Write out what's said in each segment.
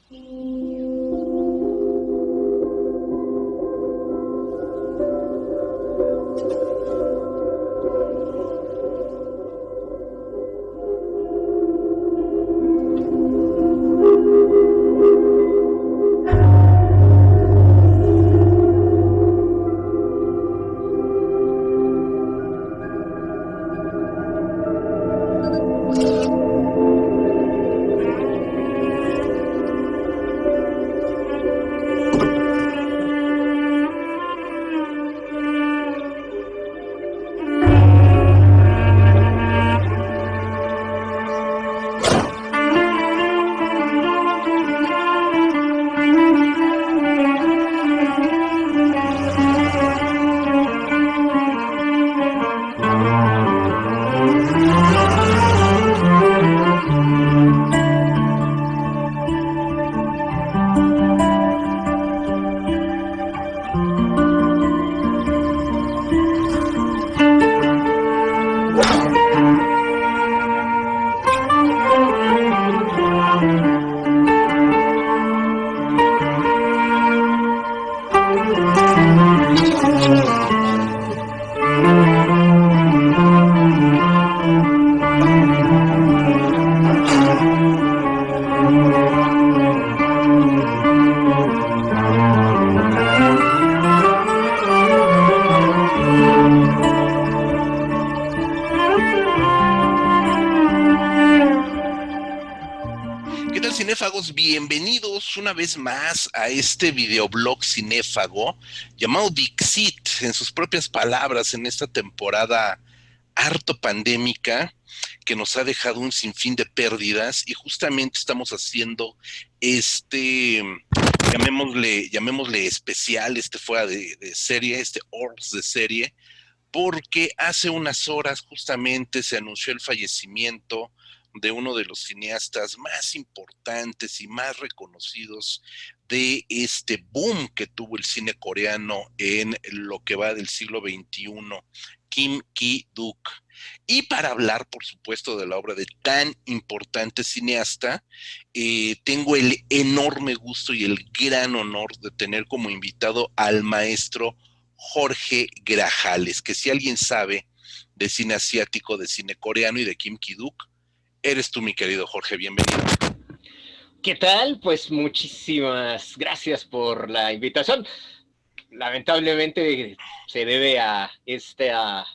¿Qué tal, cinéfagos? Bienvenidos una vez más a este videoblog cinéfago llamado Dixit, en sus propias palabras, en esta temporada harto pandémica que nos ha dejado un sinfín de pérdidas, y justamente estamos haciendo llamémosle especial, fuera de serie, ORS de serie, porque hace unas horas justamente se anunció el fallecimiento de uno de los cineastas más importantes y más reconocidos de este boom que tuvo el cine coreano en lo que va del siglo XXI, Kim Ki-duk. Y para hablar, por supuesto, de la obra de tan importante cineasta, tengo el enorme gusto y el gran honor de tener como invitado al maestro Jorge Grajales, que si alguien sabe de cine asiático, de cine coreano y de Kim Ki-duk, eres tú, mi querido Jorge. Bienvenido. ¿Qué tal? Pues muchísimas gracias por la invitación. Lamentablemente se debe a esta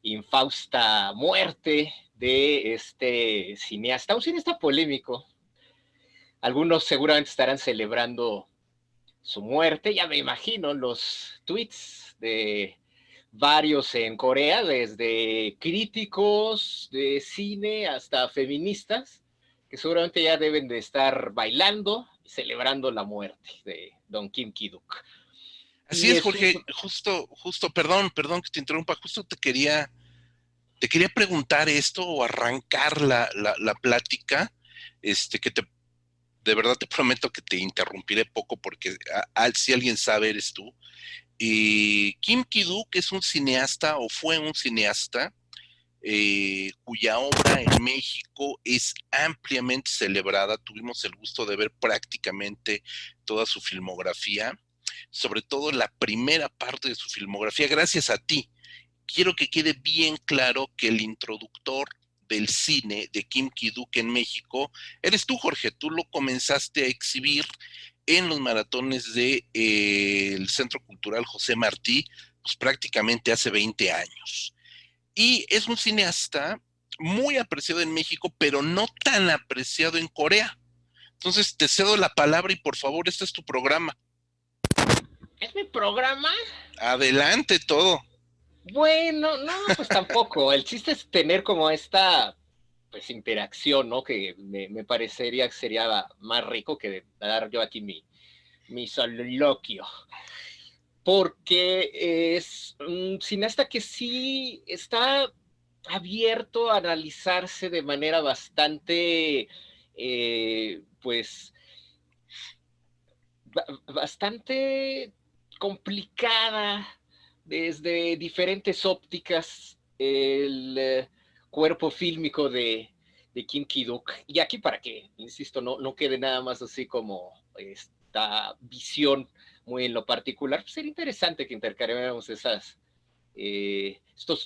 infausta muerte de este cineasta, un cineasta polémico. Algunos seguramente estarán celebrando su muerte, ya me imagino los tweets de varios en Corea, desde críticos de cine hasta feministas, que seguramente ya deben de estar bailando y celebrando la muerte de Don Kim Ki-duk. Así es, Jorge, perdón que te interrumpa, justo te quería preguntar esto o arrancar la plática, que de verdad te prometo que te interrumpiré poco porque si alguien sabe eres tú. Kim Ki-duk es un cineasta o fue un cineasta cuya obra en México es ampliamente celebrada. Tuvimos el gusto de ver prácticamente toda su filmografía, sobre todo la primera parte de su filmografía, gracias a ti. Quiero que quede bien claro que el introductor del cine de Kim Ki-duk en México eres tú, Jorge. Tú lo comenzaste a exhibir en los maratones del Centro Cultural José Martí, pues prácticamente hace 20 años. Y es un cineasta muy apreciado en México, pero no tan apreciado en Corea. Entonces te cedo la palabra y por favor, este es tu programa. ¿Es mi programa? Adelante todo. Bueno, no, pues tampoco. El chiste es tener como esta pues interacción, ¿no? Que me parecería que sería más rico que dar yo aquí mi soliloquio. Porque es un cineasta que sí está abierto a analizarse de manera bastante, pues, bastante complicada desde diferentes ópticas el cuerpo fílmico de de Kim Ki-duk. Y aquí para que, insisto, no quede nada más así como esta visión muy en lo particular, pues sería interesante que intercambiáramos estos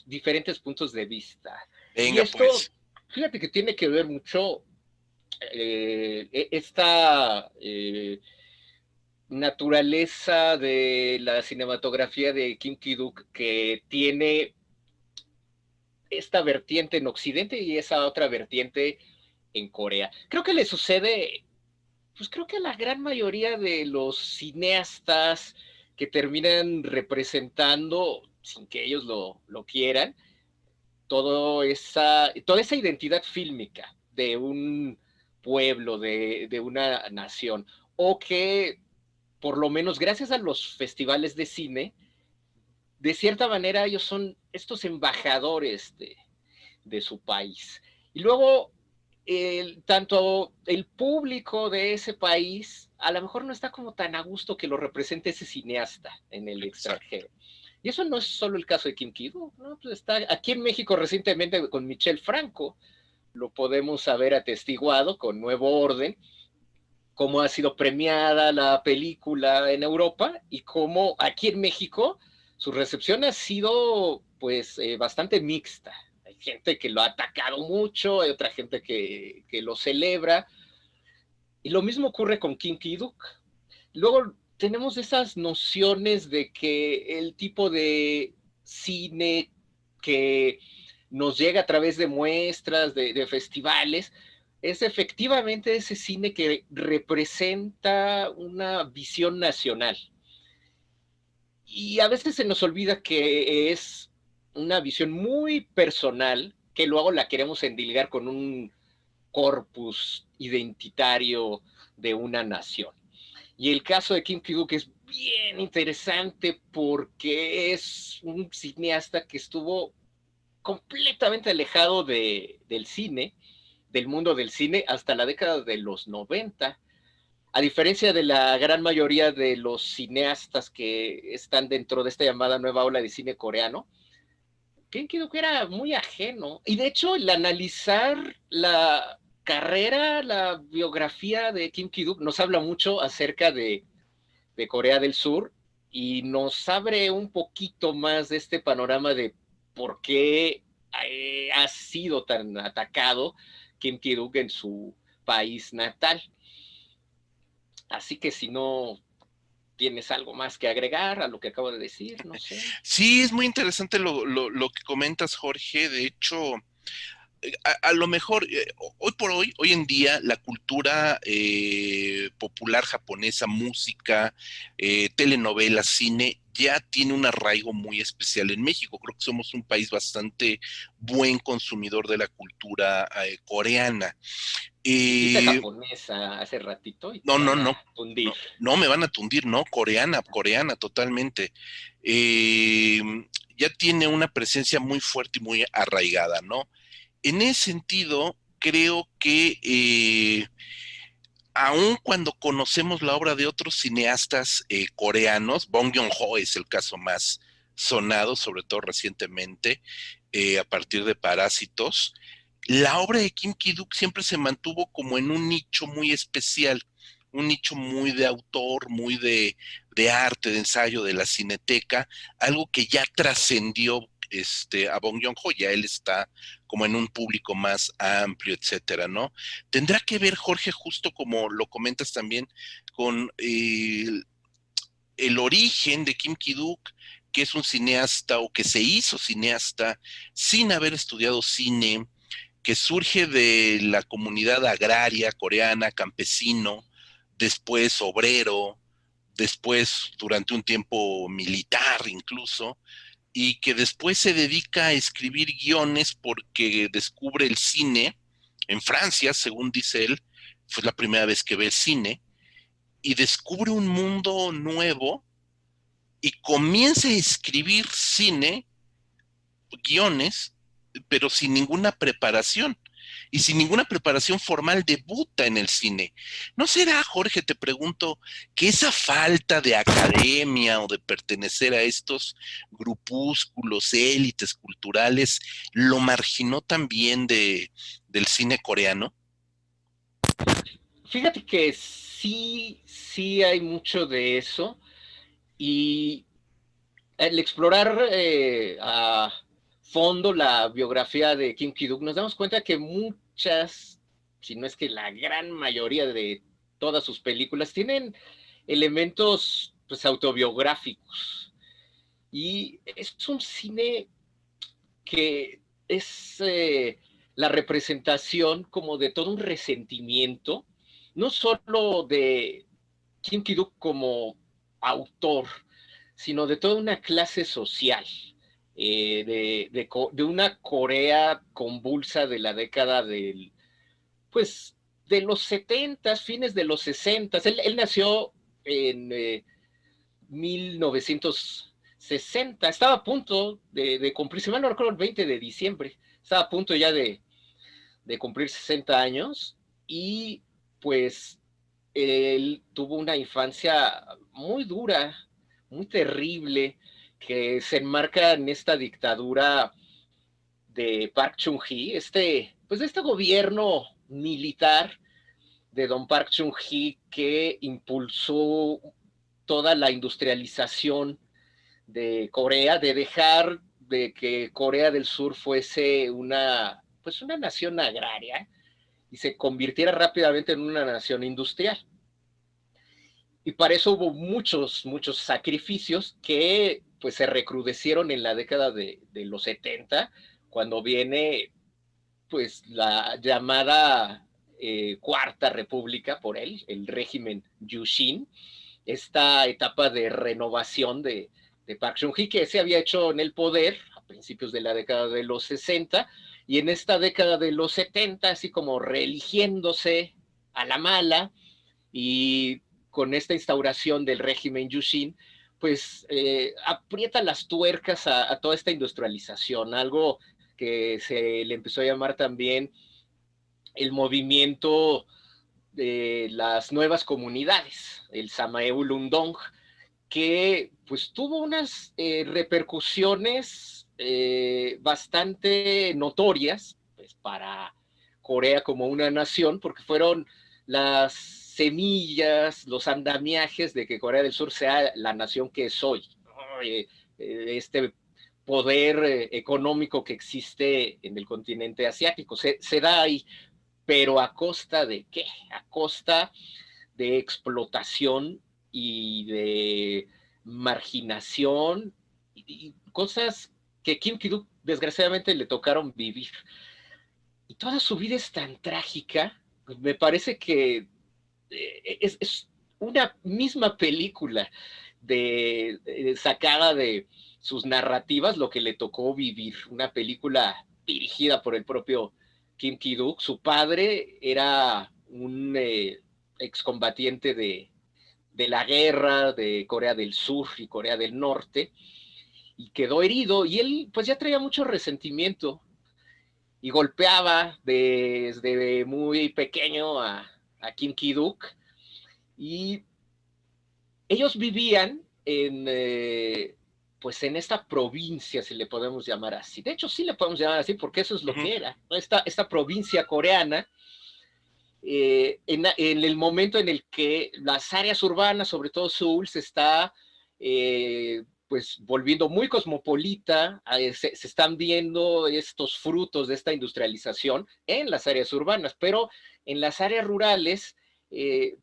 diferentes puntos de vista. Y Venga, esto, pues. fíjate que tiene que ver mucho esta naturaleza de la cinematografía de Kim Ki-duk, que tiene esta vertiente en Occidente y esa otra vertiente en Corea. Creo que le sucede, pues creo que a la gran mayoría de los cineastas que terminan representando, sin que ellos lo quieran, toda esa identidad fílmica de un pueblo, de una nación, o que por lo menos gracias a los festivales de cine, de cierta manera ellos son estos embajadores de su país. Y luego, tanto el público de ese país a lo mejor no está como tan a gusto que lo represente ese cineasta en el Exacto. extranjero. Y eso no es solo el caso de Kim Ki-duk, ¿no? Pues está aquí en México recientemente con Michel Franco, lo podemos haber atestiguado con Nuevo Orden, cómo ha sido premiada la película en Europa y cómo aquí en México su recepción ha sido pues bastante mixta. Hay gente que lo ha atacado mucho, hay otra gente que lo celebra. Y lo mismo ocurre con Kim Ki-duk. Luego tenemos esas nociones de que el tipo de cine que nos llega a través de muestras, de festivales, es efectivamente ese cine que representa una visión nacional. Y a veces se nos olvida que es una visión muy personal, que luego la queremos endilgar con un corpus identitario de una nación. Y el caso de Kim Ki-duk es bien interesante porque es un cineasta que estuvo completamente alejado del cine, del mundo del cine, hasta la década de los 90. A diferencia de la gran mayoría de los cineastas que están dentro de esta llamada nueva ola de cine coreano, Kim Ki-duk era muy ajeno. Y de hecho, el analizar la carrera, la biografía de Kim Ki-duk nos habla mucho acerca de Corea del Sur y nos abre un poquito más de este panorama de por qué ha sido tan atacado Kim Ki-duk en su país natal. Así que si no tienes algo más que agregar a lo que acabo de decir, no sé. Sí, es muy interesante lo que comentas, Jorge. De hecho, a lo mejor, hoy por hoy, hoy en día, la cultura popular japonesa, música, telenovelas, cine, ya tiene un arraigo muy especial en México. Creo que somos un país bastante buen consumidor de la cultura coreana. Dijiste Eh, japonesa hace ratito y te no, no, van no, a hundir. no, no me van a tundir, no, coreana, coreana, totalmente. Eh, ya tiene una presencia muy fuerte y muy arraigada, ¿no? En ese sentido, creo que aun cuando conocemos la obra de otros cineastas coreanos, Bong Joon-ho es el caso más sonado, sobre todo recientemente, a partir de Parásitos, la obra de Kim Ki-duk siempre se mantuvo como en un nicho muy especial, un nicho muy de autor, muy de arte, de ensayo, de la cineteca, algo que ya trascendió a Bong Joon-ho, ya él está como en un público más amplio, etcétera, ¿no? Tendrá que ver, Jorge, justo como lo comentas también, con el origen de Kim Ki-duk, que es un cineasta o que se hizo cineasta sin haber estudiado cine, que surge de la comunidad agraria coreana, campesino, después obrero, después durante un tiempo militar incluso, y que después se dedica a escribir guiones porque descubre el cine en Francia, según dice él, fue la primera vez que ve el cine, y descubre un mundo nuevo y comienza a escribir cine, guiones, pero sin ninguna preparación. y sin ninguna preparación formal debuta en el cine. ¿No será, Jorge, te pregunto, que esa falta de academia o de pertenecer a estos grupúsculos, élites culturales, lo marginó también del cine coreano? Fíjate que sí, sí hay mucho de eso y el explorar a fondo la biografía de Kim Ki-duk, nos damos cuenta que muchas, si no es que la gran mayoría de todas sus películas tienen elementos pues autobiográficos y es un cine que es la representación como de todo un resentimiento, no solo de Kim Ki-duk como autor, sino de toda una clase social, de una Corea convulsa de la década del, pues, de los 70, fines de los 60. Él nació en 1960, estaba a punto de cumplir, si mal no recuerdo, el 20 de diciembre, estaba a punto ya de cumplir 60 años y pues él tuvo una infancia muy dura, muy terrible, que se enmarca en esta dictadura de Park Chung-hee, pues este gobierno militar de don Park Chung-hee que impulsó toda la industrialización de Corea, de dejar de que Corea del Sur fuese pues una nación agraria y se convirtiera rápidamente en una nación industrial. Y para eso hubo muchos, muchos sacrificios que pues se recrudecieron en la década de los 70, cuando viene pues la llamada Cuarta República por él, el régimen Yushin, esta etapa de renovación de Park Chung-hee que se había hecho en el poder a principios de la década de los 60 y en esta década de los 70, así como reeligiéndose a la mala y con esta instauración del régimen Yushin, pues aprieta las tuercas a toda esta industrialización, algo que se le empezó a llamar también el movimiento de las nuevas comunidades, el Samael Undong, que pues tuvo unas repercusiones bastante notorias pues, para Corea como una nación, porque fueron las semillas, los andamiajes de que Corea del Sur sea la nación que es hoy. Este poder económico que existe en el continente asiático. Se da ahí, pero ¿a costa de qué? A costa de explotación y de marginación y cosas que Kim Ki-duk desgraciadamente le tocaron vivir. Y toda su vida es tan trágica, me parece que es una misma película sacada de sus narrativas, lo que le tocó vivir, una película dirigida por el propio Kim Ki-duk. Su padre era un excombatiente de la guerra de Corea del Sur y Corea del Norte, y quedó herido, y él pues ya traía mucho resentimiento, y golpeaba desde muy pequeño a Kim Ki-duk, y ellos vivían pues en esta provincia, si le podemos llamar así. De hecho, sí le podemos llamar así porque eso es lo que era, ¿no? Esta provincia coreana, en el momento en el que las áreas urbanas, sobre todo Seúl, se está pues volviendo muy cosmopolita, se están viendo estos frutos de esta industrialización en las áreas urbanas, pero en las áreas rurales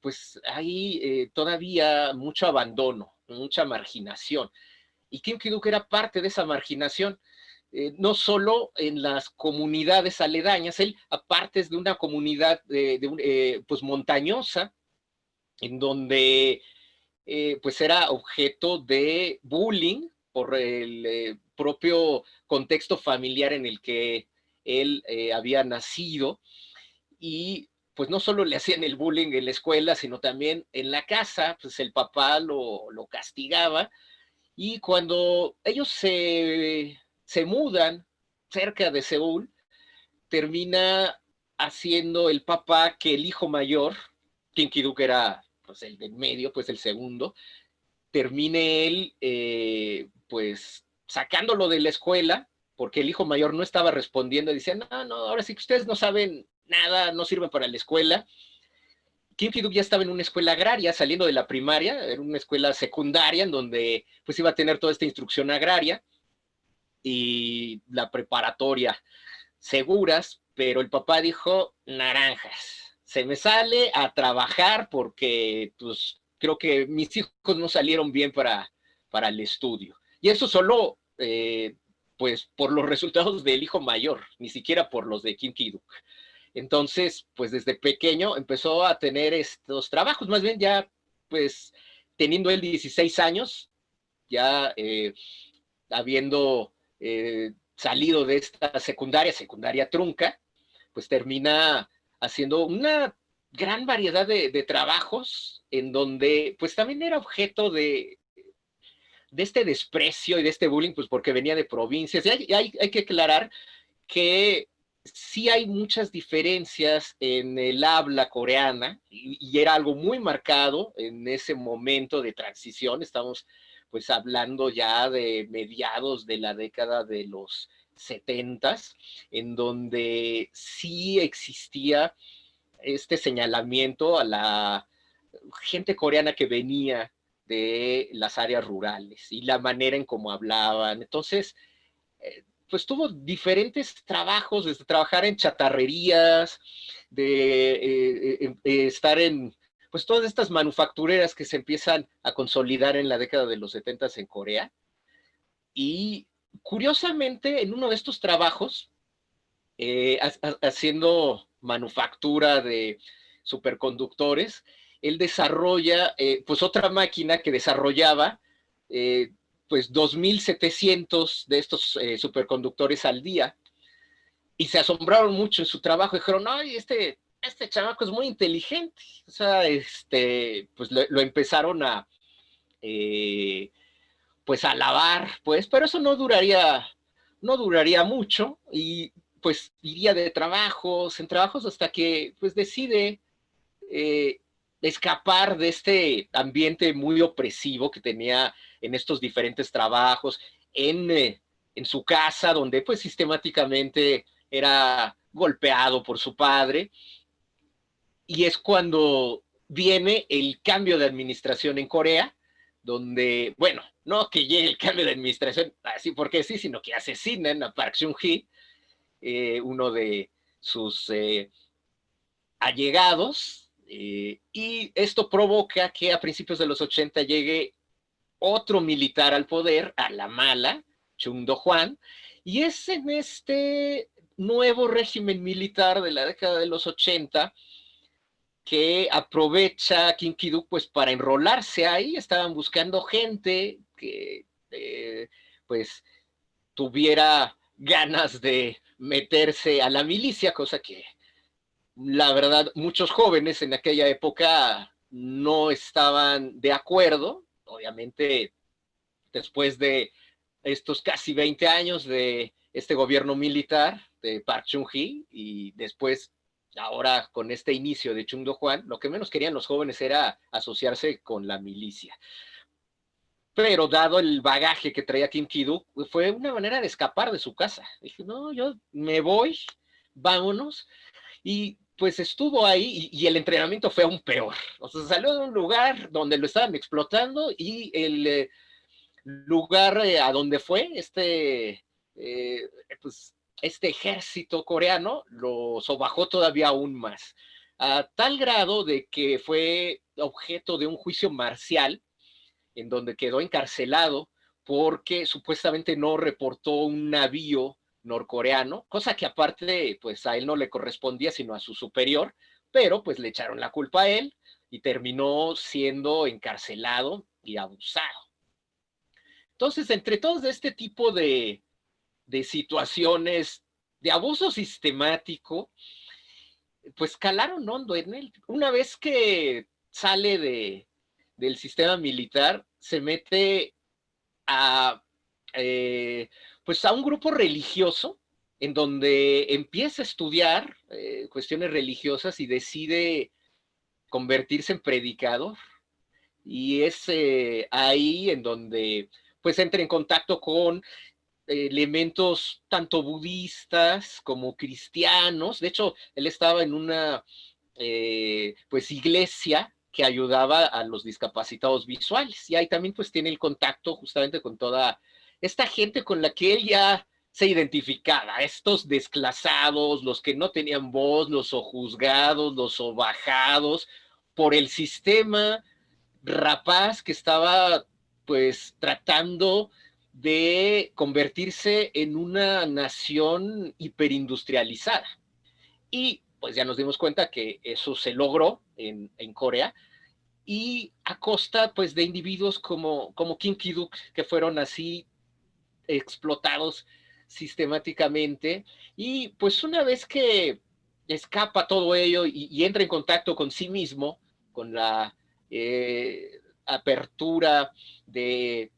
pues hay todavía mucho abandono, mucha marginación. Y Kim Ki-duk era parte de esa marginación, no solo en las comunidades aledañas, él aparte es de una comunidad pues montañosa, en donde pues era objeto de bullying por el propio contexto familiar en el que él había nacido, y pues no solo le hacían el bullying en la escuela, sino también en la casa, pues el papá lo castigaba, y cuando ellos se mudan cerca de Seúl, termina haciendo el papá que el hijo mayor, Kim Ki-duk era pues el del medio, pues el segundo, termine él pues sacándolo de la escuela, porque el hijo mayor no estaba respondiendo, y decía, no, no, ahora sí que ustedes no saben nada, no sirven para la escuela. Kim Ki-duk ya estaba en una escuela agraria, saliendo de la primaria, era una escuela secundaria en donde pues iba a tener toda esta instrucción agraria y la preparatoria seguras, pero el papá dijo, naranjas, se me sale a trabajar porque pues creo que mis hijos no salieron bien para el estudio. Y eso solo pues por los resultados del hijo mayor, ni siquiera por los de Kim Ki-duk. Entonces, pues desde pequeño empezó a tener estos trabajos, más bien ya, pues teniendo él 16 años, ya habiendo salido de esta secundaria trunca, pues termina haciendo una gran variedad de trabajos en donde pues también era objeto de este desprecio y de este bullying, pues porque venía de provincias. Y hay que aclarar que sí hay muchas diferencias en el habla coreana y era algo muy marcado en ese momento de transición. Estamos pues hablando ya de mediados de la década de los 70s, en donde sí existía este señalamiento a la gente coreana que venía de las áreas rurales y la manera en cómo hablaban. Entonces, pues tuvo diferentes trabajos, desde trabajar en chatarrerías, de estar en pues todas estas manufactureras que se empiezan a consolidar en la década de los 70 en Corea. Y curiosamente, en uno de estos trabajos, haciendo manufactura de superconductores, él desarrolla pues otra máquina que desarrollaba eh, pues 2.700 de estos superconductores al día y se asombraron mucho en su trabajo. Dijeron, ay, este chamaco es muy inteligente. O sea, pues lo empezaron a pues a alabar, pues, pero eso no duraría mucho y pues iría de trabajos en trabajos hasta que pues decide eh, escapar de este ambiente muy opresivo que tenía en estos diferentes trabajos, en su casa, donde pues sistemáticamente era golpeado por su padre, y es cuando viene el cambio de administración en Corea, donde, bueno, no que llegue el cambio de administración así porque sí, sino que asesinan a Park Chung-hee, uno de sus allegados, y esto provoca que a principios de los 80 llegue otro militar al poder, a la mala, Chung Do-hwan, y es en este nuevo régimen militar de la década de los 80 que aprovecha Kim Ki-duk pues para enrolarse ahí. Estaban buscando gente que pues tuviera ganas de meterse a la milicia, cosa que la verdad muchos jóvenes en aquella época no estaban de acuerdo. Obviamente después de estos casi 20 años de este gobierno militar de Park Chung-hee y después ahora con este inicio de Chung Do-hwan, lo que menos querían los jóvenes era asociarse con la milicia. Pero dado el bagaje que traía Kim Ki-duk, fue una manera de escapar de su casa. Dije, no, yo me voy, vámonos. Y pues estuvo ahí y el entrenamiento fue aún peor. O sea, salió de un lugar donde lo estaban explotando y el lugar a donde fue pues, este ejército coreano lo sobajó todavía aún más, a tal grado de que fue objeto de un juicio marcial en donde quedó encarcelado porque supuestamente no reportó un navío norcoreano, cosa que aparte pues a él no le correspondía sino a su superior, pero pues le echaron la culpa a él y terminó siendo encarcelado y abusado. Entonces, entre todos este tipo de situaciones de abuso sistemático, pues calaron hondo en él. Una vez que sale del sistema militar, se mete a, pues a un grupo religioso en donde empieza a estudiar cuestiones religiosas y decide convertirse en predicador. Y es ahí en donde pues entra en contacto con elementos tanto budistas como cristianos. De hecho, él estaba en una pues iglesia que ayudaba a los discapacitados visuales. Y ahí también pues tiene el contacto justamente con toda esta gente con la que él ya se identificaba, estos desclasados, los que no tenían voz, los sojuzgados, los sobajados por el sistema rapaz que estaba pues tratando de convertirse en una nación hiperindustrializada. Y pues ya nos dimos cuenta que eso se logró en Corea, y a costa pues de individuos como Kim Ki-duk, que fueron así explotados sistemáticamente. Y pues una vez que escapa todo ello y entra en contacto con sí mismo, con la apertura de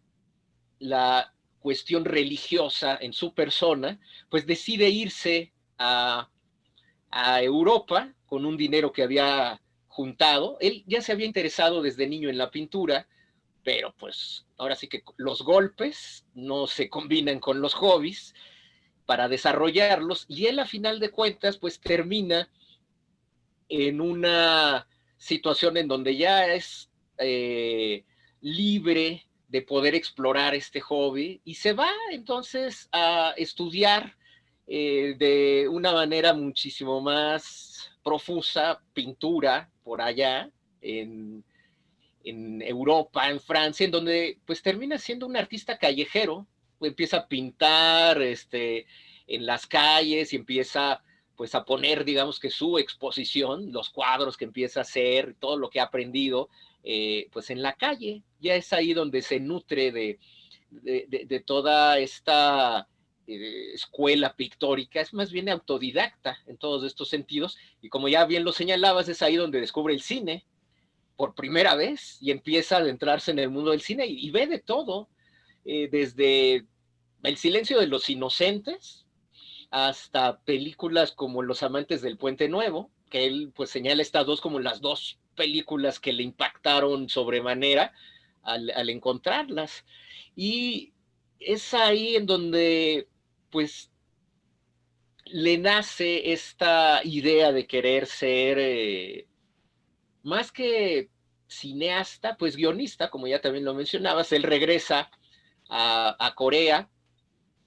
la cuestión religiosa en su persona, pues decide irse a Europa con un dinero que había juntado. Él ya se había interesado desde niño en la pintura, pero pues ahora sí que los golpes no se combinan con los hobbies para desarrollarlos, y él a final de cuentas pues termina en una situación en donde ya es libre de poder explorar este hobby, y se va entonces a estudiar de una manera muchísimo más profusa pintura por allá en Europa, en Francia, en donde pues termina siendo un artista callejero. Empieza a pintar en las calles y empieza pues a poner, digamos que su exposición, los cuadros que empieza a hacer, todo lo que ha aprendido, pues en la calle. Ya es ahí donde se nutre de toda esta escuela pictórica. Es más bien autodidacta en todos estos sentidos, y como ya bien lo señalabas, es ahí donde descubre el cine por primera vez y empieza a adentrarse en el mundo del cine y ve de todo, desde El silencio de los inocentes hasta películas como Los amantes del Puente Nuevo, que él pues señala estas dos como las dos películas que le impactaron sobremanera al encontrarlas. Y es ahí en donde pues le nace esta idea de querer ser más que cineasta, pues guionista, como ya también lo mencionabas. Él regresa a Corea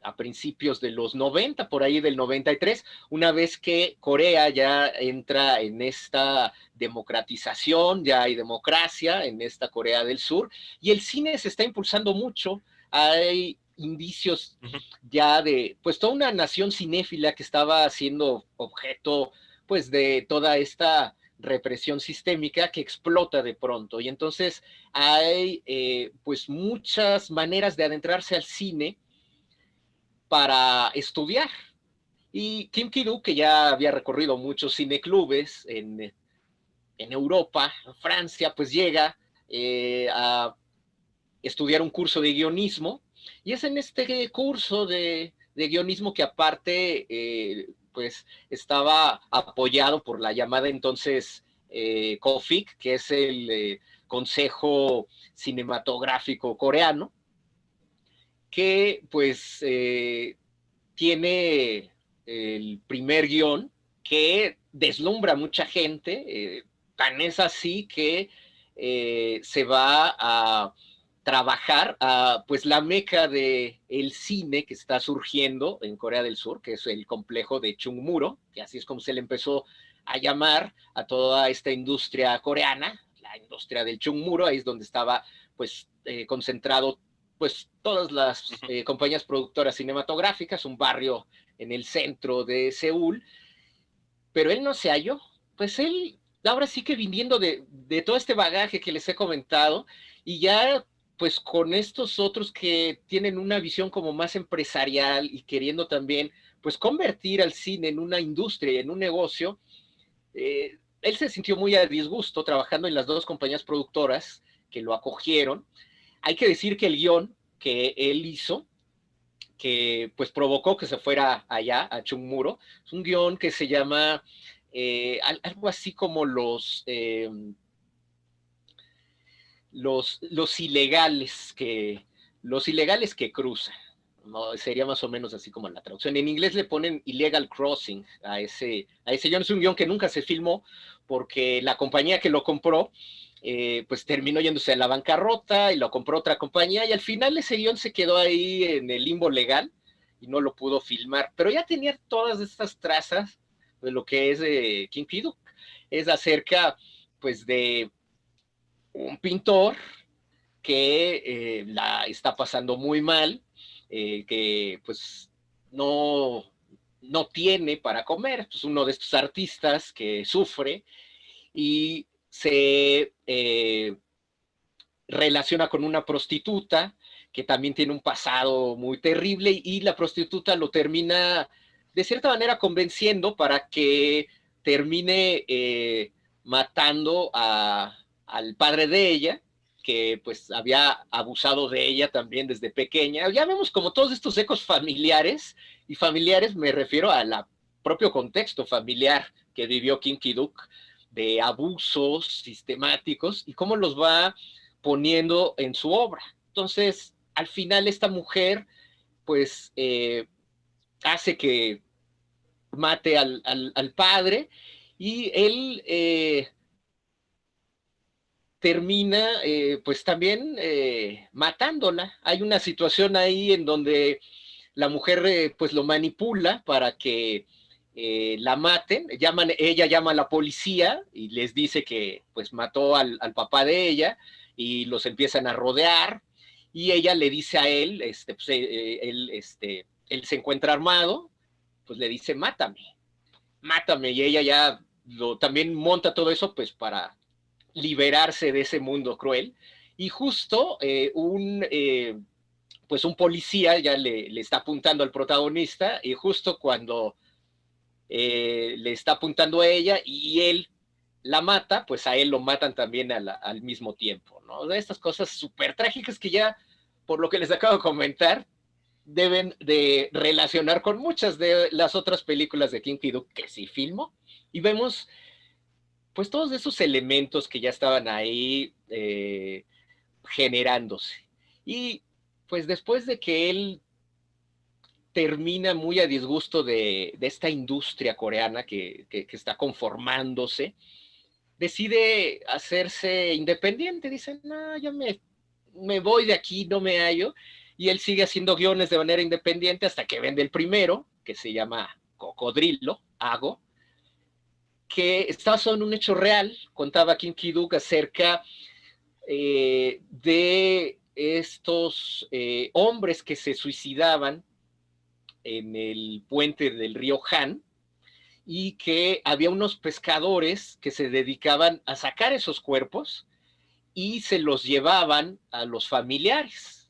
a principios de los 90, por ahí del 93, una vez que Corea ya entra en esta democratización, ya hay democracia en esta Corea del Sur, y el cine se está impulsando mucho. Hay indicios ya de pues toda una nación cinéfila que estaba siendo objeto pues de toda esta represión sistémica que explota de pronto, y entonces hay pues muchas maneras de adentrarse al cine para estudiar. Y Kim Ki-duk, que ya había recorrido muchos cineclubes en Europa, en Francia, pues llega a estudiar un curso de guionismo, y es en este curso de guionismo que aparte pues estaba apoyado por la llamada entonces COFIC, que es el Consejo Cinematográfico Coreano, que pues tiene el primer guión que deslumbra a mucha gente, tan es así que se va a trabajar a pues la meca de el cine que está surgiendo en Corea del Sur, que es el complejo de Chungmuro, que así es como se le empezó a llamar a toda esta industria coreana, la industria del Chungmuro. Ahí es donde estaba pues concentrado pues todas las compañías productoras cinematográficas, un barrio en el centro de Seúl. Pero él no se halló. Pues él, ahora sí que viniendo de todo este bagaje que les he comentado, y ya pues con estos otros que tienen una visión como más empresarial y queriendo también pues convertir al cine en una industria, en un negocio, él se sintió muy a disgusto trabajando en las dos compañías productoras que lo acogieron. Hay que decir que el guión que él hizo que pues provocó que se fuera allá, a Chungmuro. Es un guión que se llama algo así como los ilegales que cruzan. ¿No? Sería más o menos así como la traducción. En inglés le ponen illegal crossing a ese guión. Es un guión que nunca se filmó porque la compañía que lo compró pues terminó yéndose a la bancarrota y lo compró otra compañía y al final ese guión se quedó ahí en el limbo legal y no lo pudo filmar. Pero ya tenía todas estas trazas de lo que es King Kiduk. Es acerca pues de un pintor que la está pasando muy mal, que pues no, no tiene para comer, pues uno de estos artistas que sufre y se relaciona con una prostituta que también tiene un pasado muy terrible y la prostituta lo termina de cierta manera convenciendo para que termine matando al padre de ella, que pues había abusado de ella también desde pequeña. Ya vemos como todos estos ecos familiares, y familiares me refiero a la propio contexto familiar que vivió Kim Ki-duk, de abusos sistemáticos y cómo los va poniendo en su obra. Entonces, al final esta mujer, pues, hace que mate al padre y él termina, pues, también matándola. Hay una situación ahí en donde la mujer, pues, lo manipula para que la maten. Ella llama a la policía y les dice que, pues, mató al papá de ella y los empiezan a rodear y ella le dice a él, pues, él se encuentra armado, pues le dice, mátame, mátame, y ella ya también monta todo eso, pues para liberarse de ese mundo cruel. Y justo pues un policía ya le está apuntando al protagonista, y justo cuando le está apuntando a ella y él la mata, pues a él lo matan también al mismo tiempo, ¿no? De estas cosas súper trágicas que ya, por lo que les acabo de comentar, deben de relacionar con muchas de las otras películas de Kim Ki-duk que sí filmó, y vemos pues todos esos elementos que ya estaban ahí generándose. Y pues después de que él termina muy a disgusto de esta industria coreana que está conformándose, decide hacerse independiente. Dice, no, yo me voy de aquí, no me hallo. Y él sigue haciendo guiones de manera independiente hasta que vende el primero, que se llama Cocodrilo, Hago, que está basado en un hecho real. Contaba Kim Ki-duk acerca de estos hombres que se suicidaban en el puente del río Han, y que había unos pescadores que se dedicaban a sacar esos cuerpos y se los llevaban a los familiares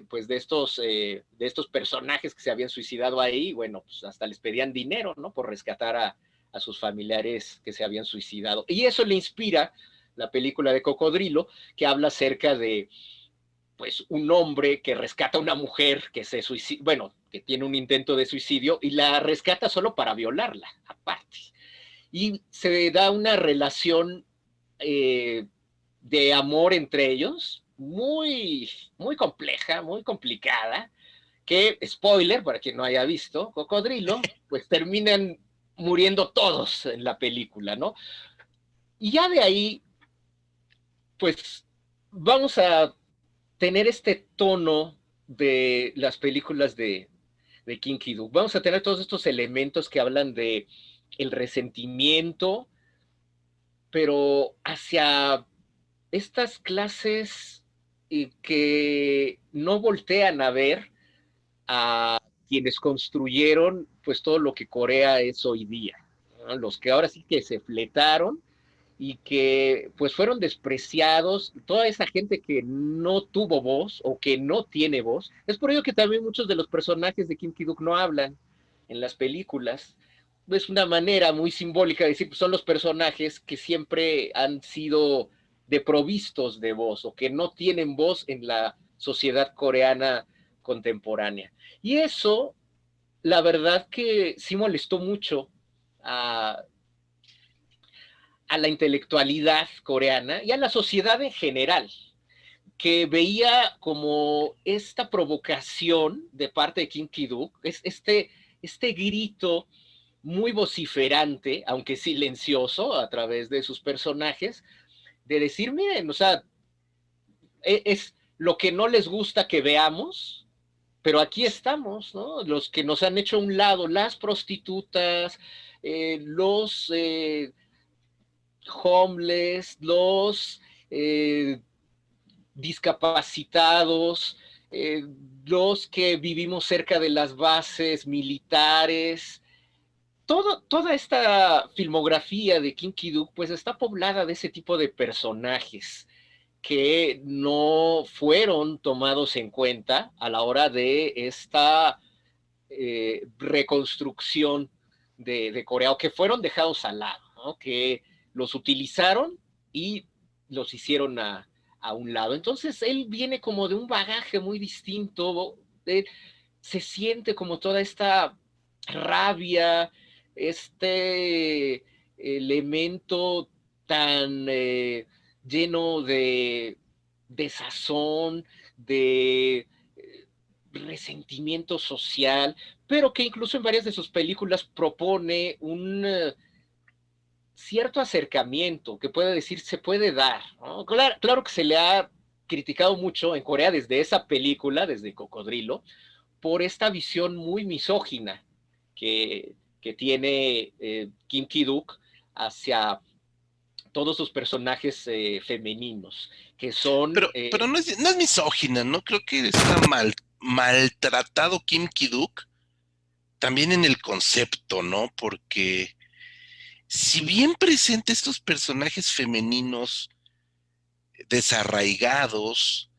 pues de estos personajes que se habían suicidado ahí. Bueno, pues hasta les pedían dinero, ¿no? Por rescatar a sus familiares que se habían suicidado. Y eso le inspira la película de Cocodrilo, que habla acerca de pues un hombre que rescata a una mujer que se suicida, bueno, que tiene un intento de suicidio y la rescata solo para violarla, aparte. Y se da una relación de amor entre ellos muy, muy compleja, muy complicada, que, spoiler, para quien no haya visto Cocodrilo, pues terminan muriendo todos en la película, ¿no? Y ya de ahí, pues vamos a tener este tono de las películas de King Ki-duk. Vamos a tener todos estos elementos que hablan de el resentimiento, pero hacia estas clases que no voltean a ver a quienes construyeron pues todo lo que Corea es hoy día, ¿no? Los que ahora sí que se fletaron y que pues fueron despreciados, toda esa gente que no tuvo voz o que no tiene voz. Es por ello que también muchos de los personajes de Kim Ki-duk no hablan en las películas. Es una manera muy simbólica de decir, pues son los personajes que siempre han sido deprovistos de voz o que no tienen voz en la sociedad coreana contemporánea. Y eso, la verdad que sí molestó mucho a, a la intelectualidad coreana y a la sociedad en general, que veía como esta provocación de parte de Kim Ki-duk, este grito muy vociferante, aunque silencioso, a través de sus personajes, de decir, miren, o sea, es lo que no les gusta que veamos, pero aquí estamos, ¿no? Los que nos han hecho a un lado, las prostitutas, los homeless, los discapacitados, los que vivimos cerca de las bases militares. Toda esta filmografía de Kim Ki-duk pues está poblada de ese tipo de personajes que no fueron tomados en cuenta a la hora de esta reconstrucción de Corea, o que fueron dejados al lado, ¿no? Que los utilizaron y los hicieron a un lado. Entonces él viene como de un bagaje muy distinto, se siente como toda esta rabia, este elemento tan lleno de sazón, de resentimiento social, pero que incluso en varias de sus películas propone un cierto acercamiento que puede decir se puede dar, ¿no? Claro que se le ha criticado mucho en Corea desde esa película, desde Cocodrilo, por esta visión muy misógina que tiene Kim Ki-duk hacia todos sus personajes femeninos, que son... Pero no es misógina, ¿no? Creo que está maltratado Kim Ki-duk también en el concepto, ¿no? Porque si bien presenta estos personajes femeninos desarraigados,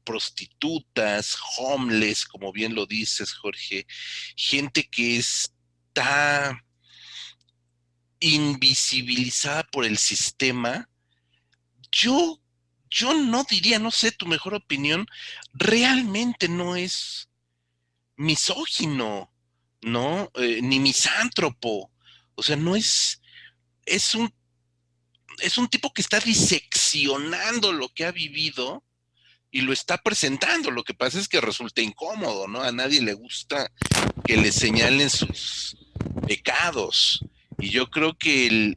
prostitutas, homeless, como bien lo dices, Jorge, gente que está invisibilizada por el sistema, yo, yo no diría, no sé, tu mejor opinión, realmente no es misógino, ¿no? Ni misántropo. O sea, no es, es un, es un tipo que está diseccionando lo que ha vivido y lo está presentando. Lo que pasa es que resulta incómodo, ¿no? A nadie le gusta que le señalen sus pecados. Y yo creo que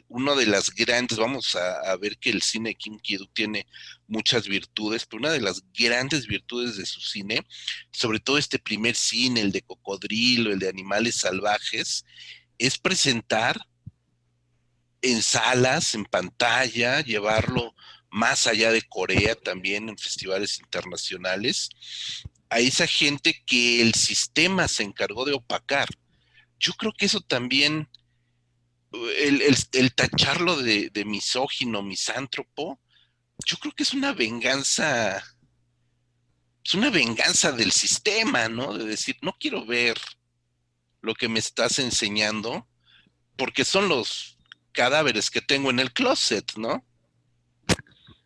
uno de las grandes, vamos a ver que el cine de Kim Ki-duk tiene muchas virtudes, pero una de las grandes virtudes de su cine, sobre todo este primer cine, el de Cocodrilo, el de Animales Salvajes, es presentar en salas, en pantalla, llevarlo más allá de Corea también en festivales internacionales, a esa gente que el sistema se encargó de opacar. Yo creo que eso también, el tacharlo de misógino, misántropo, yo creo que es una venganza del sistema, ¿no? De decir, no quiero ver lo que me estás enseñando, porque son los cadáveres que tengo en el closet, ¿no?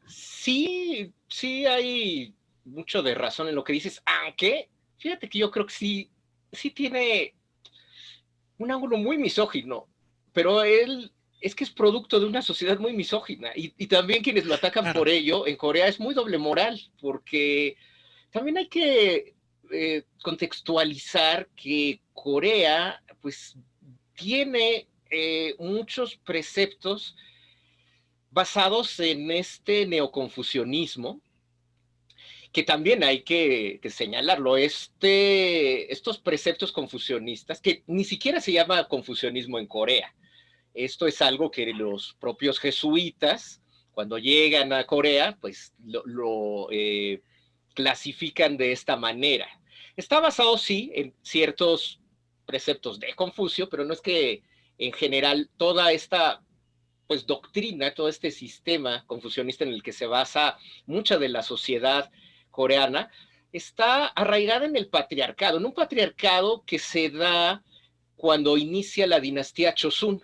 Sí hay mucho de razón en lo que dices, aunque fíjate que yo creo que sí tiene un ángulo muy misógino, pero él es que es producto de una sociedad muy misógina y también quienes lo atacan Claro. por ello en Corea es muy doble moral, porque también hay que contextualizar que Corea pues tiene muchos preceptos basados en este neoconfucianismo, que también hay que señalarlo, estos preceptos confucianistas, que ni siquiera se llama confucianismo en Corea. Esto es algo que los propios jesuitas, cuando llegan a Corea, pues lo clasifican de esta manera. Está basado, sí, en ciertos preceptos de Confucio, pero no es que en general toda esta pues doctrina, todo este sistema confucionista en el que se basa mucha de la sociedad coreana, está arraigada en el patriarcado, en un patriarcado que se da cuando inicia la dinastía Chosun.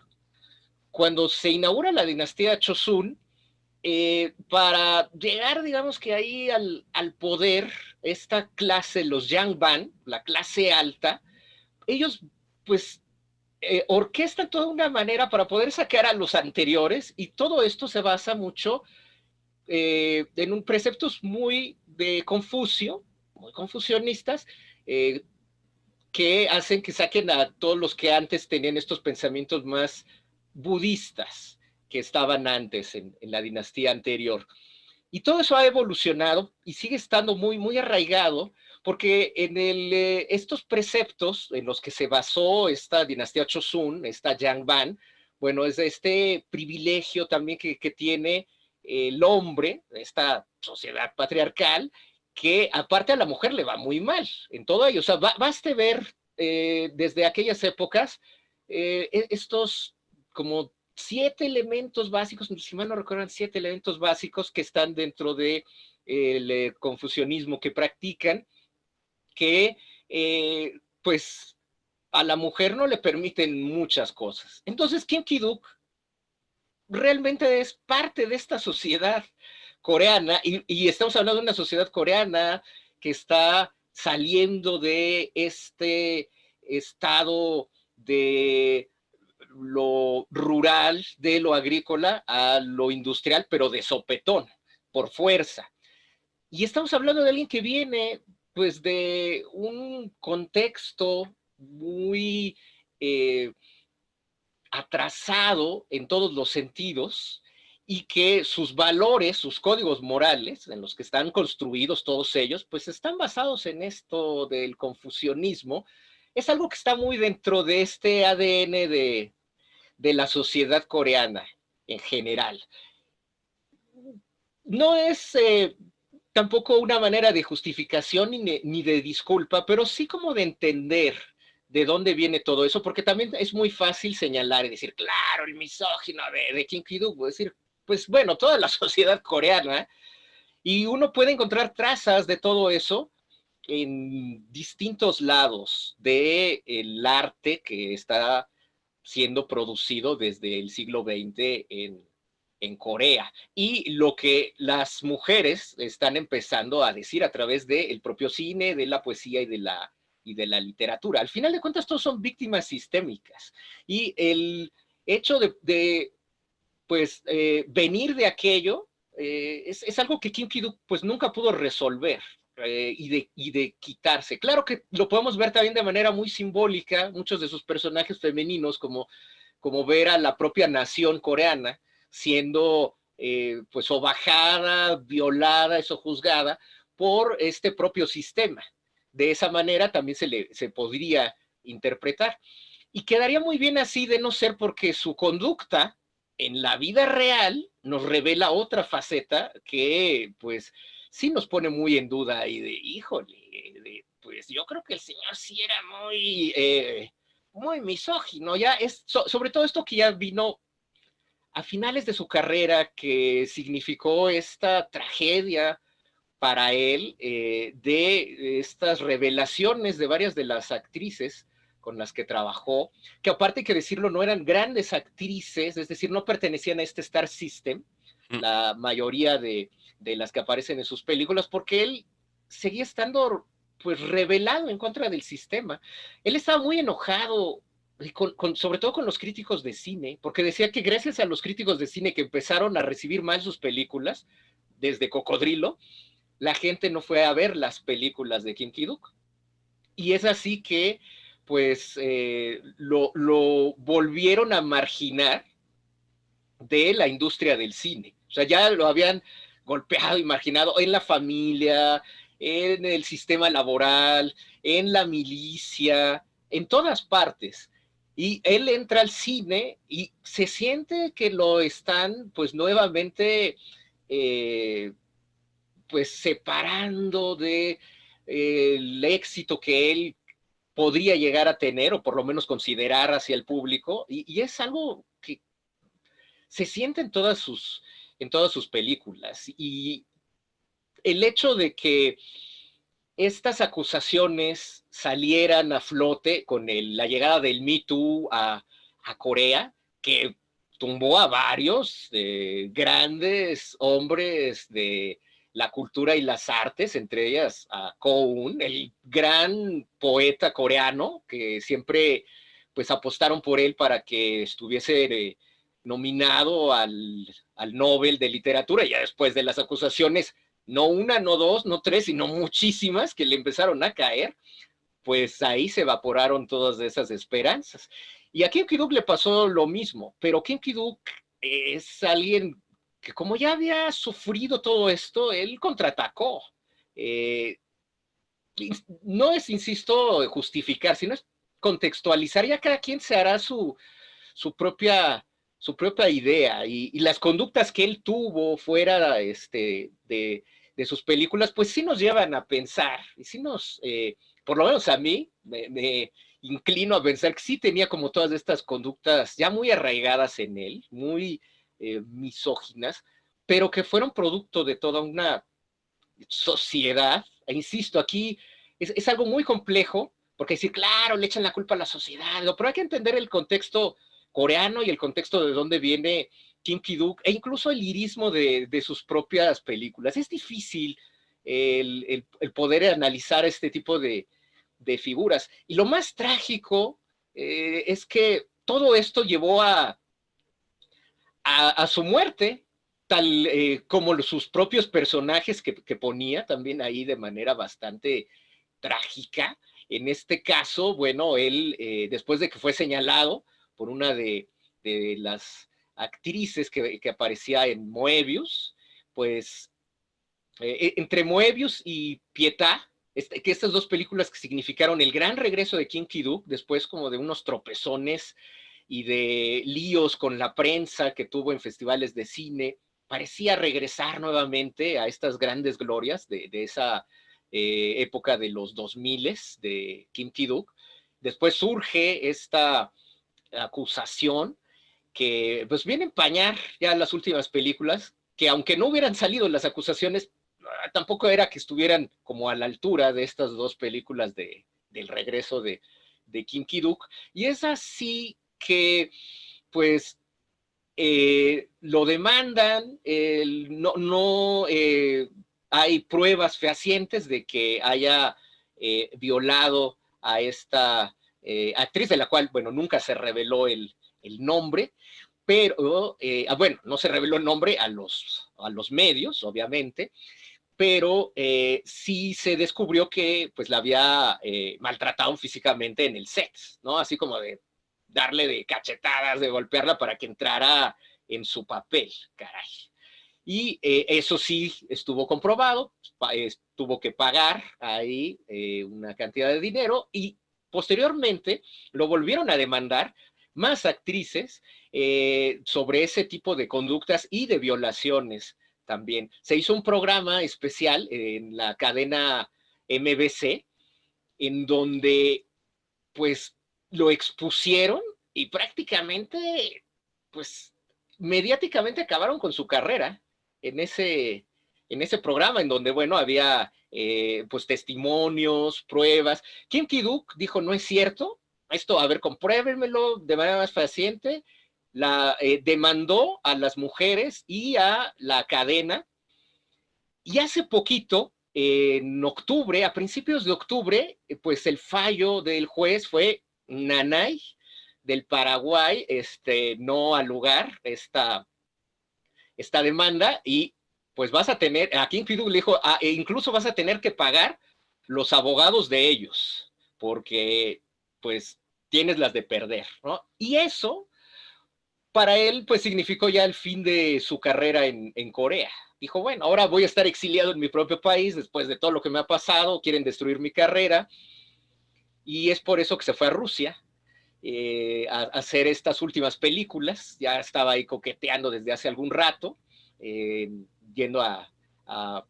Cuando se inaugura la dinastía Chosun, para llegar, digamos que ahí al poder, esta clase, los Yangban, la clase alta, ellos pues orquestan toda una manera para poder sacar a los anteriores, y todo esto se basa mucho en un preceptos muy de Confucio, muy confucionistas, eh, que hacen que saquen a todos los que antes tenían estos pensamientos más budistas que estaban antes en la dinastía anterior. Y todo eso ha evolucionado y sigue estando muy, muy arraigado, porque estos preceptos en los que se basó esta dinastía Chosun, esta Yangban, bueno, es este privilegio también que tiene el hombre, esta sociedad patriarcal, que aparte a la mujer le va muy mal en todo ello. O sea, baste ver desde aquellas épocas estos como 7 elementos básicos, si mal no recuerdo, 7 elementos básicos que están dentro de el confucianismo que practican, que pues a la mujer no le permiten muchas cosas. Entonces, Kim Ki-duk realmente es parte de esta sociedad coreana, y estamos hablando de una sociedad coreana que está saliendo de este estado de lo rural, de lo agrícola, a lo industrial, pero de sopetón, por fuerza. Y estamos hablando de alguien que viene pues de un contexto muy atrasado en todos los sentidos, y que sus valores, sus códigos morales, en los que están construidos todos ellos, pues están basados en esto del confucianismo. Es algo que está muy dentro de este ADN de la sociedad coreana en general. No es tampoco una manera de justificación ni de disculpa, pero sí como de entender de dónde viene todo eso, porque también es muy fácil señalar y decir, claro, el misógino de Kim Ki-duk, decir, pues bueno, toda la sociedad coreana, y uno puede encontrar trazas de todo eso en distintos lados del arte que está siendo producido desde el siglo XX en Corea, y lo que las mujeres están empezando a decir a través del propio cine, de la poesía y de la literatura. Al final de cuentas, todos son víctimas sistémicas, y el hecho de pues, venir de aquello es algo que Kim Ki-duk pues nunca pudo resolver. Y de quitarse. Claro que lo podemos ver también de manera muy simbólica, muchos de sus personajes femeninos, como ver a la propia nación coreana siendo pues sobajada, violada, sojuzgada por este propio sistema. De esa manera también se podría interpretar. Y quedaría muy bien así, de no ser porque su conducta en la vida real nos revela otra faceta que pues sí nos pone muy en duda, y de, híjole, pues yo creo que el señor sí era muy misógino, ya es, sobre todo esto que ya vino a finales de su carrera, que significó esta tragedia para él, de estas revelaciones de varias de las actrices con las que trabajó, que aparte hay que decirlo, no eran grandes actrices, es decir, no pertenecían a este Star System, la mayoría de las que aparecen en sus películas, porque él seguía estando pues revelado en contra del sistema. Él estaba muy enojado, sobre todo con los críticos de cine, porque decía que gracias a los críticos de cine que empezaron a recibir mal sus películas, desde Cocodrilo, la gente no fue a ver las películas de Kim Ki-duk. Y es así que pues lo volvieron a marginar de la industria del cine. O sea, ya lo habían golpeado y marginado en la familia, en el sistema laboral, en la milicia, en todas partes. Y él entra al cine y se siente que lo están pues nuevamente pues separando de el éxito que él podría llegar a tener, o por lo menos considerar hacia el público, y es algo que se siente en todas sus películas. Y el hecho de que estas acusaciones salieran a flote con la llegada del Me Too a Corea, que tumbó a varios grandes hombres la cultura y las artes, entre ellas a Ko-un, el gran poeta coreano, que siempre pues apostaron por él para que estuviese nominado al Nobel de Literatura, ya después de las acusaciones, no una, no dos, no tres, sino muchísimas que le empezaron a caer, pues ahí se evaporaron todas esas esperanzas. Y a Kim Ki-duk le pasó lo mismo, pero Kim Ki-duk es alguien que como ya había sufrido todo esto, él contraatacó. Eh, no es, insisto, justificar, sino es contextualizar, ya cada quien se hará su propia su propia idea y las conductas que él tuvo fuera de sus películas, pues sí nos llevan a pensar, y sí por lo menos a mí, me inclino a pensar que sí tenía como todas estas conductas ya muy arraigadas en él, muy misóginas, pero que fueron producto de toda una sociedad, e insisto, aquí es algo muy complejo, porque decir, claro, le echan la culpa a la sociedad, pero hay que entender el contexto coreano y el contexto de dónde viene Kim Ki-duk, e incluso el lirismo de sus propias películas. Es difícil el poder analizar este tipo de figuras. Y lo más trágico es que todo esto llevó a su muerte, tal como sus propios personajes que ponía también ahí de manera bastante trágica. En este caso, bueno, él, después de que fue señalado por una de las actrices que aparecía en Moebius, pues entre Moebius y Pietà, que estas dos películas que significaron el gran regreso de Kim Ki-duk, después como de unos tropezones y de líos con la prensa que tuvo en festivales de cine, parecía regresar nuevamente a estas grandes glorias de esa época de los 2000 de Kim Ki-duk. Después surge esta acusación que pues viene a empañar ya las últimas películas, que aunque no hubieran salido las acusaciones, tampoco era que estuvieran como a la altura de estas dos películas del regreso de Kim Ki-duk. Y es así que pues lo demandan, no hay pruebas fehacientes de que haya violado a esta actriz, de la cual, bueno, nunca se reveló el nombre, pero, bueno, no se reveló el nombre a los medios, obviamente, pero sí se descubrió que pues la había maltratado físicamente en el set, ¿no? Así como de darle de cachetadas, de golpearla para que entrara en su papel, caray. Y eso sí estuvo comprobado, tuvo que pagar ahí una cantidad de dinero y posteriormente lo volvieron a demandar más actrices sobre ese tipo de conductas y de violaciones también. Se hizo un programa especial en la cadena MBC en donde pues lo expusieron y prácticamente pues mediáticamente acabaron con su carrera en ese programa en donde, bueno, había pues testimonios, pruebas. Kim Ki-duk dijo, no es cierto, esto, a ver, compruébenmelo de manera más fehaciente. La demandó a las mujeres y a la cadena. Y hace poquito, en octubre, a principios de octubre, pues el fallo del juez fue Nanay del Paraguay, no al lugar esta demanda y pues vas a tener, aquí en Fidu le dijo, e incluso vas a tener que pagar los abogados de ellos, porque pues tienes las de perder, ¿no? Y eso para él pues significó ya el fin de su carrera en Corea. Dijo, bueno, ahora voy a estar exiliado en mi propio país después de todo lo que me ha pasado, quieren destruir mi carrera, y es por eso que se fue a Rusia a hacer estas últimas películas. Ya estaba ahí coqueteando desde hace algún rato, yendo a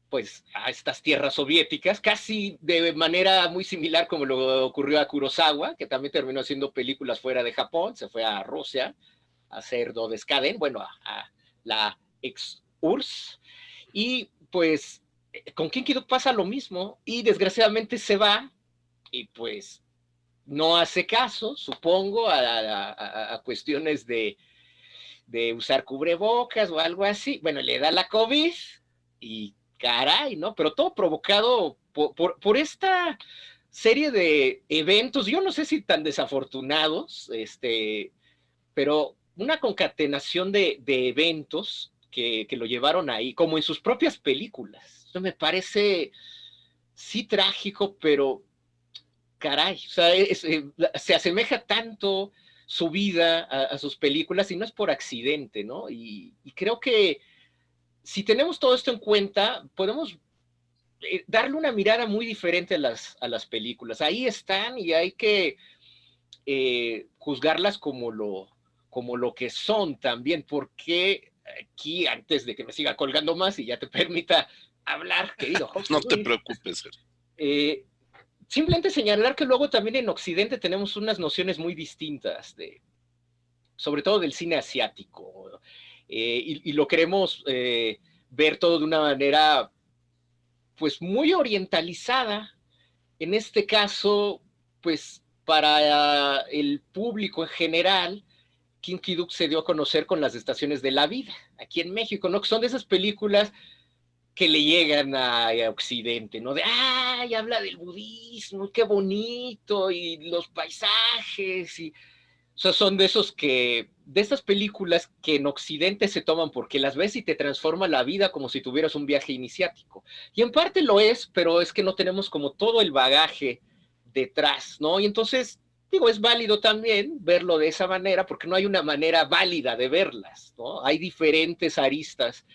pues a estas tierras soviéticas, casi de manera muy similar como lo ocurrió a Kurosawa, que también terminó haciendo películas fuera de Japón, se fue a Rusia a hacer Dodescaden, bueno, a la ex URSS, y pues con Kim Ki-duk pasa lo mismo, y desgraciadamente se va, y pues no hace caso, supongo, a cuestiones de usar cubrebocas o algo así. Bueno, le da la COVID y caray, ¿no? Pero todo provocado por esta serie de eventos, yo no sé si tan desafortunados, pero una concatenación de eventos que lo llevaron ahí, como en sus propias películas. Eso me parece, sí, trágico, pero caray, o sea, se asemeja tanto su vida a sus películas y no es por accidente, ¿no? Y creo que si tenemos todo esto en cuenta, podemos darle una mirada muy diferente a las películas. Ahí están y hay que juzgarlas como lo que son también, porque aquí, antes de que me siga colgando más y ya te permita hablar, querido José No te Luis, preocupes, Sergio. eh, simplemente señalar que luego también en Occidente tenemos unas nociones muy distintas, sobre todo del cine asiático, y lo queremos ver todo de una manera pues muy orientalizada. En este caso, pues para el público en general, Kim Ki-duk se dio a conocer con Las Estaciones de la Vida, aquí en México, ¿no? Que son de esas películas que le llegan a Occidente, ¿no? De, ay, habla del budismo, qué bonito, y los paisajes, y, o sea, son de esos de estas películas que en Occidente se toman porque las ves y te transforma la vida como si tuvieras un viaje iniciático. Y en parte lo es, pero es que no tenemos como todo el bagaje detrás, ¿no? Y entonces, digo, es válido también verlo de esa manera porque no hay una manera válida de verlas, ¿no? Hay diferentes aristas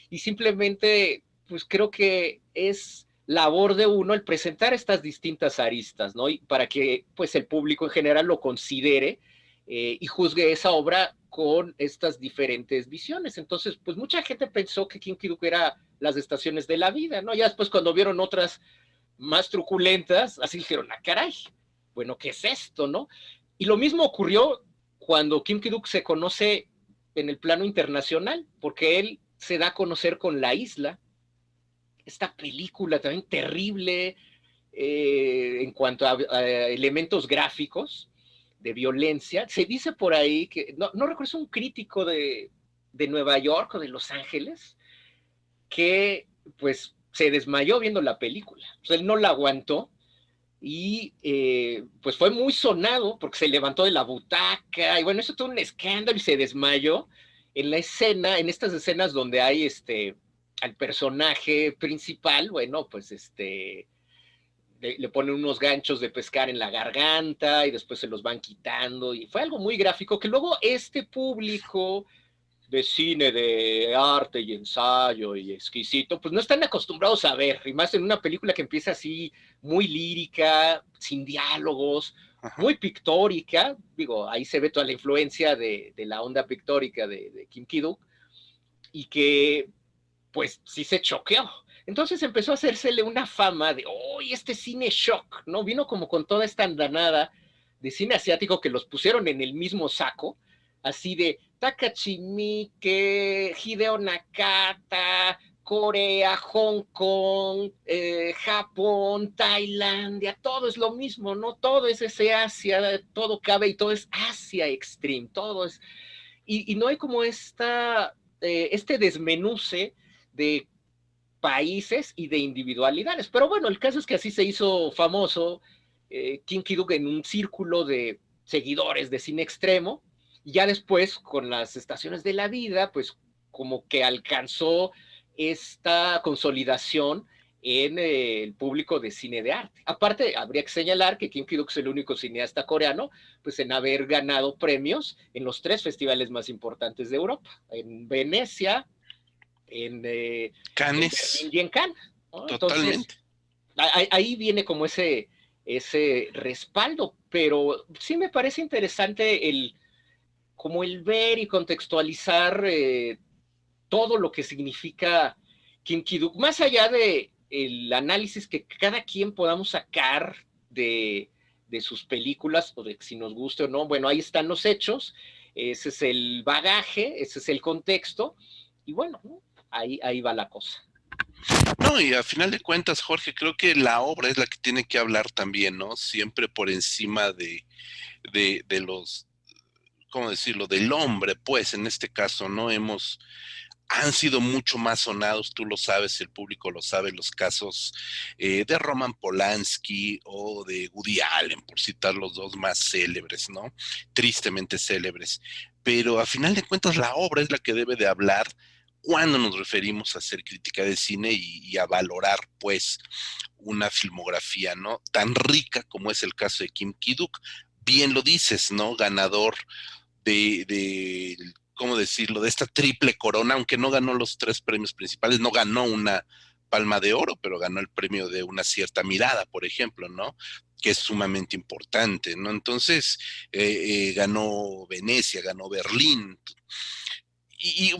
y simplemente, pues creo que es labor de uno el presentar estas distintas aristas, ¿no? Y para que pues el público en general lo considere y juzgue esa obra con estas diferentes visiones. Entonces, pues mucha gente pensó que Kim Ki-duk era Las Estaciones de la Vida, ¿no? Ya después cuando vieron otras más truculentas, así dijeron, ah, caray, bueno, ¿qué es esto, no? Y lo mismo ocurrió cuando Kim Ki-duk se conoce en el plano internacional, porque él se da a conocer con La Isla, esta película también terrible en cuanto a elementos gráficos de violencia. Se dice por ahí que, no recuerdo, es un crítico de Nueva York o de Los Ángeles, que pues se desmayó viendo la película. O sea, él no la aguantó y pues fue muy sonado porque se levantó de la butaca y bueno, eso todo un escándalo y se desmayó en la escena, en estas escenas donde hay al personaje principal, bueno, pues le ponen unos ganchos de pescar en la garganta y después se los van quitando y fue algo muy gráfico que luego este público de cine, de arte y ensayo y exquisito, pues no están acostumbrados a ver, y más en una película que empieza así muy lírica, sin diálogos, Ajá. muy pictórica, digo, ahí se ve toda la influencia de la onda pictórica de Kim Ki-duk, y que pues sí se choqueó. Entonces empezó a hacérsele una fama de, oh, este cine shock, ¿no? Vino como con toda esta andanada de cine asiático que los pusieron en el mismo saco, así de Takashi Miike, Hideo Nakata, Corea, Hong Kong, Japón, Tailandia, todo es lo mismo, ¿no? Todo es ese Asia, todo cabe y todo es Asia Extreme, todo es... Y no hay como este desmenuce de países y de individualidades. Pero bueno, el caso es que así se hizo famoso Kim Ki-duk en un círculo de seguidores de cine extremo, y ya después con las estaciones de la vida, pues como que alcanzó esta consolidación en el público de cine de arte. Aparte, habría que señalar que Kim Ki-duk es el único cineasta coreano pues en haber ganado premios en los 3 festivales más importantes de Europa, en Venecia, en Berlín Canes, y en Cannes, ¿no? Entonces, totalmente. ahí viene como ese respaldo, pero sí me parece interesante como el ver y contextualizar todo lo que significa Kim Ki-duk, más allá de el análisis que cada quien podamos sacar de sus películas, o de si nos guste o no, bueno, ahí están los hechos, ese es el bagaje, ese es el contexto, y bueno, ¿no? Ahí va la cosa. No, y a final de cuentas, Jorge, creo que la obra es la que tiene que hablar también, ¿no? Siempre por encima de los, ¿cómo decirlo? Del hombre, pues, en este caso, ¿no? han sido mucho más sonados, tú lo sabes, el público lo sabe, los casos de Roman Polanski o de Woody Allen, por citar los dos más célebres, ¿no? Tristemente célebres. Pero a final de cuentas la obra es la que debe de hablar cuando nos referimos a hacer crítica de cine y a valorar, pues, una filmografía, ¿no? Tan rica como es el caso de Kim Ki-duk. Bien lo dices, ¿no? Ganador de, ¿cómo decirlo?, de esta triple corona, aunque no ganó los tres premios principales, no ganó una Palma de Oro, pero ganó el premio de una cierta mirada, por ejemplo, ¿no? Que es sumamente importante, ¿no? Entonces, ganó Venecia, ganó Berlín. Y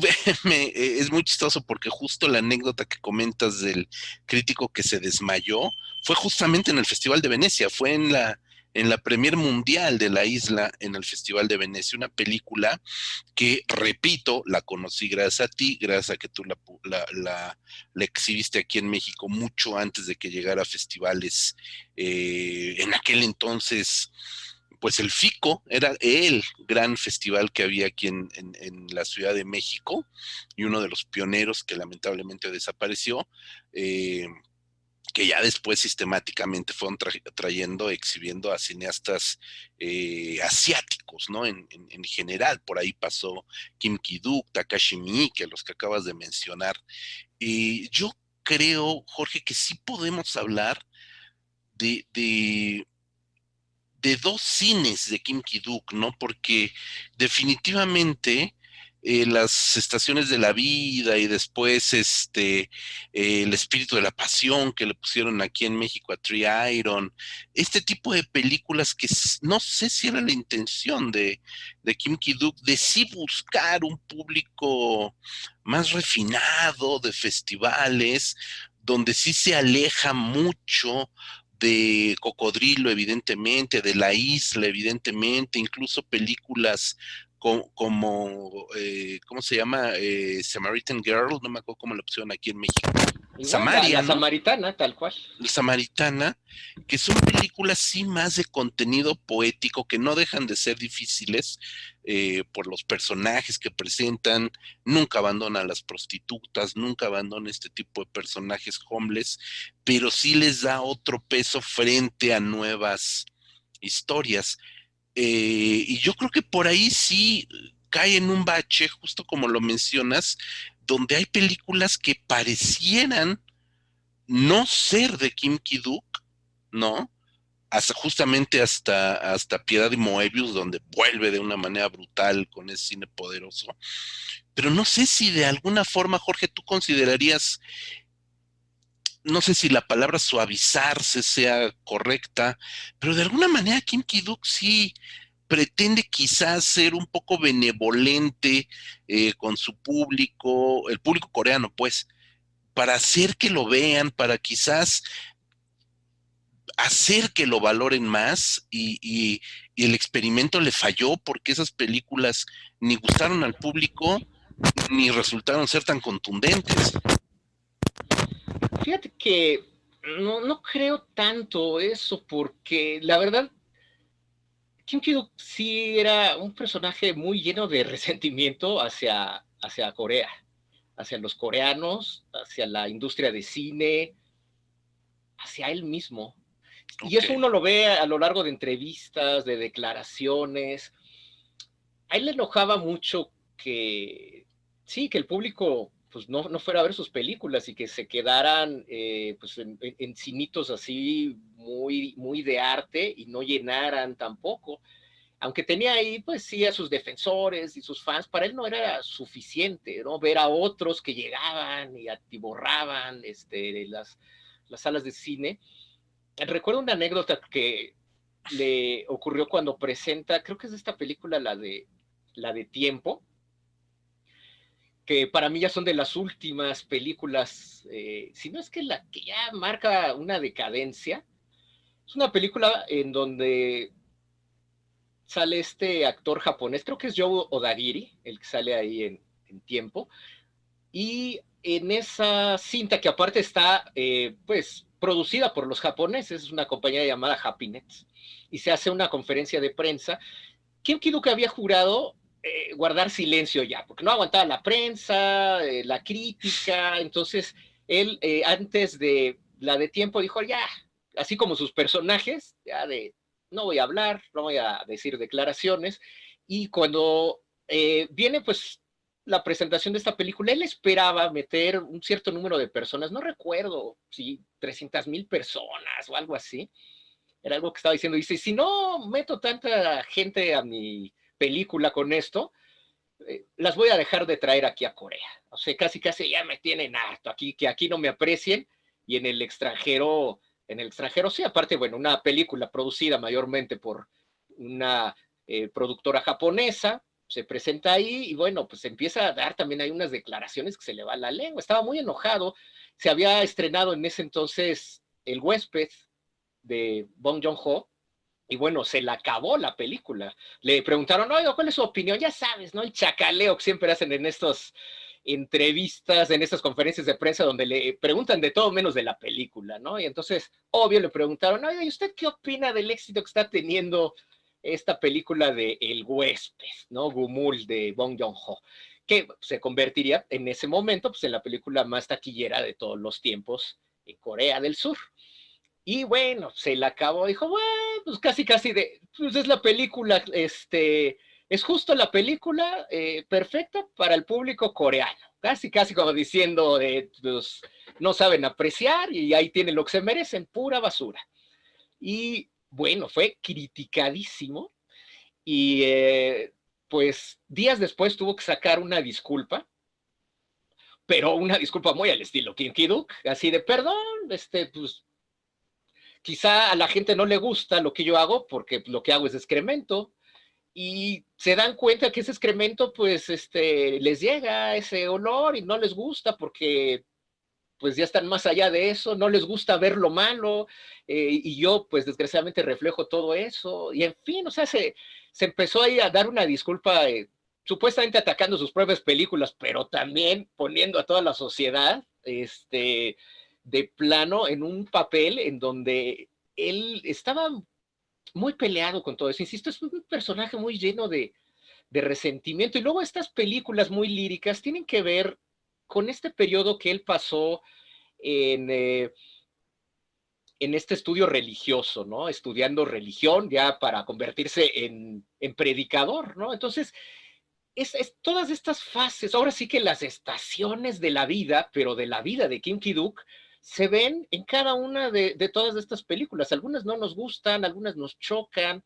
es muy chistoso porque justo la anécdota que comentas del crítico que se desmayó fue justamente en el Festival de Venecia, fue en la premier mundial de la isla en el Festival de Venecia, una película que, repito, la conocí gracias a ti, gracias a que tú la exhibiste aquí en México mucho antes de que llegara a festivales. En aquel entonces, pues el FICO era el gran festival que había aquí en la Ciudad de México y uno de los pioneros que lamentablemente desapareció. Que ya después sistemáticamente fueron trayendo, exhibiendo a cineastas asiáticos, ¿no? En general, por ahí pasó Kim Ki-duk, Takashi Miike, los que acabas de mencionar. Y yo creo, Jorge, que sí podemos hablar de, de, de dos cines de Kim Ki-duk, ¿no? Porque definitivamente las estaciones de la vida y después el espíritu de la pasión que le pusieron aquí en México a Tree Iron, este tipo de películas que no sé si era la intención de Kim Ki-duk de sí buscar un público más refinado de festivales, donde sí se aleja mucho de Cocodrilo, evidentemente, de La Isla, evidentemente, incluso películas como, ¿cómo se llama? Samaritan Girl, no me acuerdo cómo la opción aquí en México. Igual, Samaria, la ¿no? Samaritana, tal cual. Samaritana, que son películas sí más de contenido poético, que no dejan de ser difíciles por los personajes que presentan, nunca abandonan a las prostitutas, nunca abandonan este tipo de personajes homeless, pero sí les da otro peso frente a nuevas historias. Y yo creo que por ahí sí cae en un bache, justo como lo mencionas, donde hay películas que parecieran no ser de Kim Ki-duk, ¿no? Justamente hasta Piedad y Moebius, donde vuelve de una manera brutal con ese cine poderoso. Pero no sé si de alguna forma, Jorge, tú considerarías, no sé si la palabra suavizarse sea correcta, pero de alguna manera Kim Ki-duk sí pretende quizás ser un poco benevolente con su público, el público coreano, pues, para hacer que lo vean, para quizás hacer que lo valoren más y el experimento le falló porque esas películas ni gustaron al público ni resultaron ser tan contundentes. Fíjate que no creo tanto eso, porque la verdad, Kim Ki-duk sí era un personaje muy lleno de resentimiento hacia Corea, hacia los coreanos, hacia la industria de cine, hacia él mismo. Y Ok, eso uno lo ve a lo largo de entrevistas, de declaraciones. A él le enojaba mucho que, sí, que el público pues no fuera a ver sus películas y que se quedaran pues en cinitos así muy de arte y no llenaran tampoco. Aunque tenía ahí, pues sí, a sus defensores y sus fans, para él no era suficiente, ¿no? Ver a otros que llegaban y atiborraban las salas de cine. Recuerdo una anécdota que le ocurrió cuando presenta, creo que es esta película, la de Tiempo, que para mí ya son de las últimas películas, si no es que la que ya marca una decadencia. Es una película en donde sale este actor japonés, creo que es Joe Odagiri, el que sale ahí en Tiempo, y en esa cinta que aparte está, pues, producida por los japoneses, es una compañía llamada Happiness, y se hace una conferencia de prensa. Kim Ki-duk había jurado guardar silencio ya, porque no aguantaba la prensa, la crítica. Entonces él, antes de la de tiempo, dijo ya, así como sus personajes, ya de no voy a hablar, no voy a decir declaraciones. Y cuando viene pues la presentación de esta película, él esperaba meter un cierto número de personas, no recuerdo si 300,000 personas o algo así, era algo que estaba diciendo, dice, si no meto tanta gente a mi película con esto, las voy a dejar de traer aquí a Corea. O sea, casi casi ya me tienen harto aquí, que aquí no me aprecien, y en el extranjero sí, aparte, bueno, una película producida mayormente por una productora japonesa, se presenta ahí y bueno, pues empieza a dar también hay unas declaraciones que se le va la lengua, estaba muy enojado, se había estrenado en ese entonces El huésped de Bong Joon-ho, y bueno, se la acabó la película. Le preguntaron, oiga, ¿cuál es su opinión? Ya sabes, ¿no? El chacaleo que siempre hacen en estas entrevistas, en estas conferencias de prensa donde le preguntan de todo menos de la película, ¿no? Y entonces, obvio, le preguntaron, oiga, ¿y usted qué opina del éxito que está teniendo esta película de El huésped, ¿no? Gumul de Bong Joon-ho, que se convertiría en ese momento pues, en la película más taquillera de todos los tiempos en Corea del Sur. Y bueno, se la acabó, dijo, bueno, pues casi, casi pues es la película, es justo la película perfecta para el público coreano. Casi, casi como diciendo, pues, no saben apreciar y ahí tienen lo que se merecen, pura basura. Y bueno, fue criticadísimo y pues días después tuvo que sacar una disculpa, pero una disculpa muy al estilo Kim Ki-duk, así de perdón, pues quizá a la gente no le gusta lo que yo hago porque lo que hago es excremento y se dan cuenta que ese excremento pues les llega ese olor y no les gusta porque pues ya están más allá de eso, no les gusta ver lo malo y yo pues desgraciadamente reflejo todo eso y en fin, o sea, se empezó ahí a dar una disculpa supuestamente atacando sus propias películas, pero también poniendo a toda la sociedad de plano en un papel en donde él estaba muy peleado con todo eso. Insisto, es un personaje muy lleno de resentimiento. Y luego estas películas muy líricas tienen que ver con este periodo que él pasó en, en este estudio religioso, ¿no? Estudiando religión ya para convertirse en predicador, ¿no? Entonces, todas estas fases, ahora sí que las estaciones de la vida, pero de la vida de Kim Ki-duk, se ven en cada una de todas estas películas. Algunas no nos gustan, algunas nos chocan,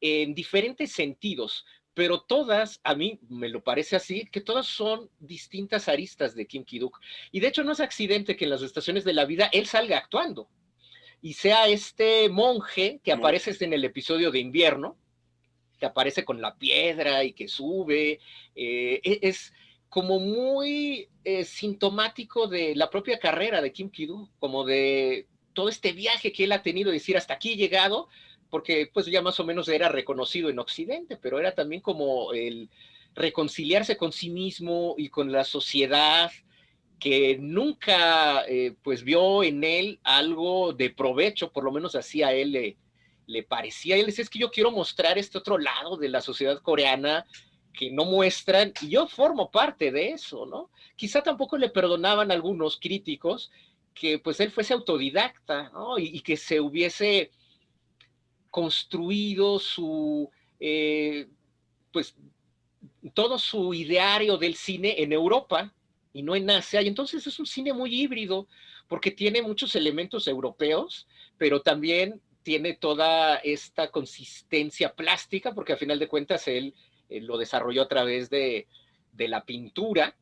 en diferentes sentidos, pero todas, a mí me lo parece así, que todas son distintas aristas de Kim Ki-duk. Y de hecho no es accidente que en las estaciones de la vida él salga actuando y sea este monje que aparece en el episodio de invierno, que aparece con la piedra y que sube, es como muy sintomático de la propia carrera de Kim Ki-duk, como de todo este viaje que él ha tenido, decir, hasta aquí he llegado, porque pues ya más o menos era reconocido en Occidente, pero era también como el reconciliarse con sí mismo y con la sociedad, que nunca pues vio en él algo de provecho, por lo menos así a él le parecía. Él decía, es que yo quiero mostrar este otro lado de la sociedad coreana que no muestran, y yo formo parte de eso, ¿no? Quizá tampoco le perdonaban a algunos críticos que pues él fuese autodidacta, ¿no? Y que se hubiese construido pues todo su ideario del cine en Europa y no en Asia, y entonces es un cine muy híbrido, porque tiene muchos elementos europeos, pero también tiene toda esta consistencia plástica, porque a final de cuentas él lo desarrolló a través de la pintura,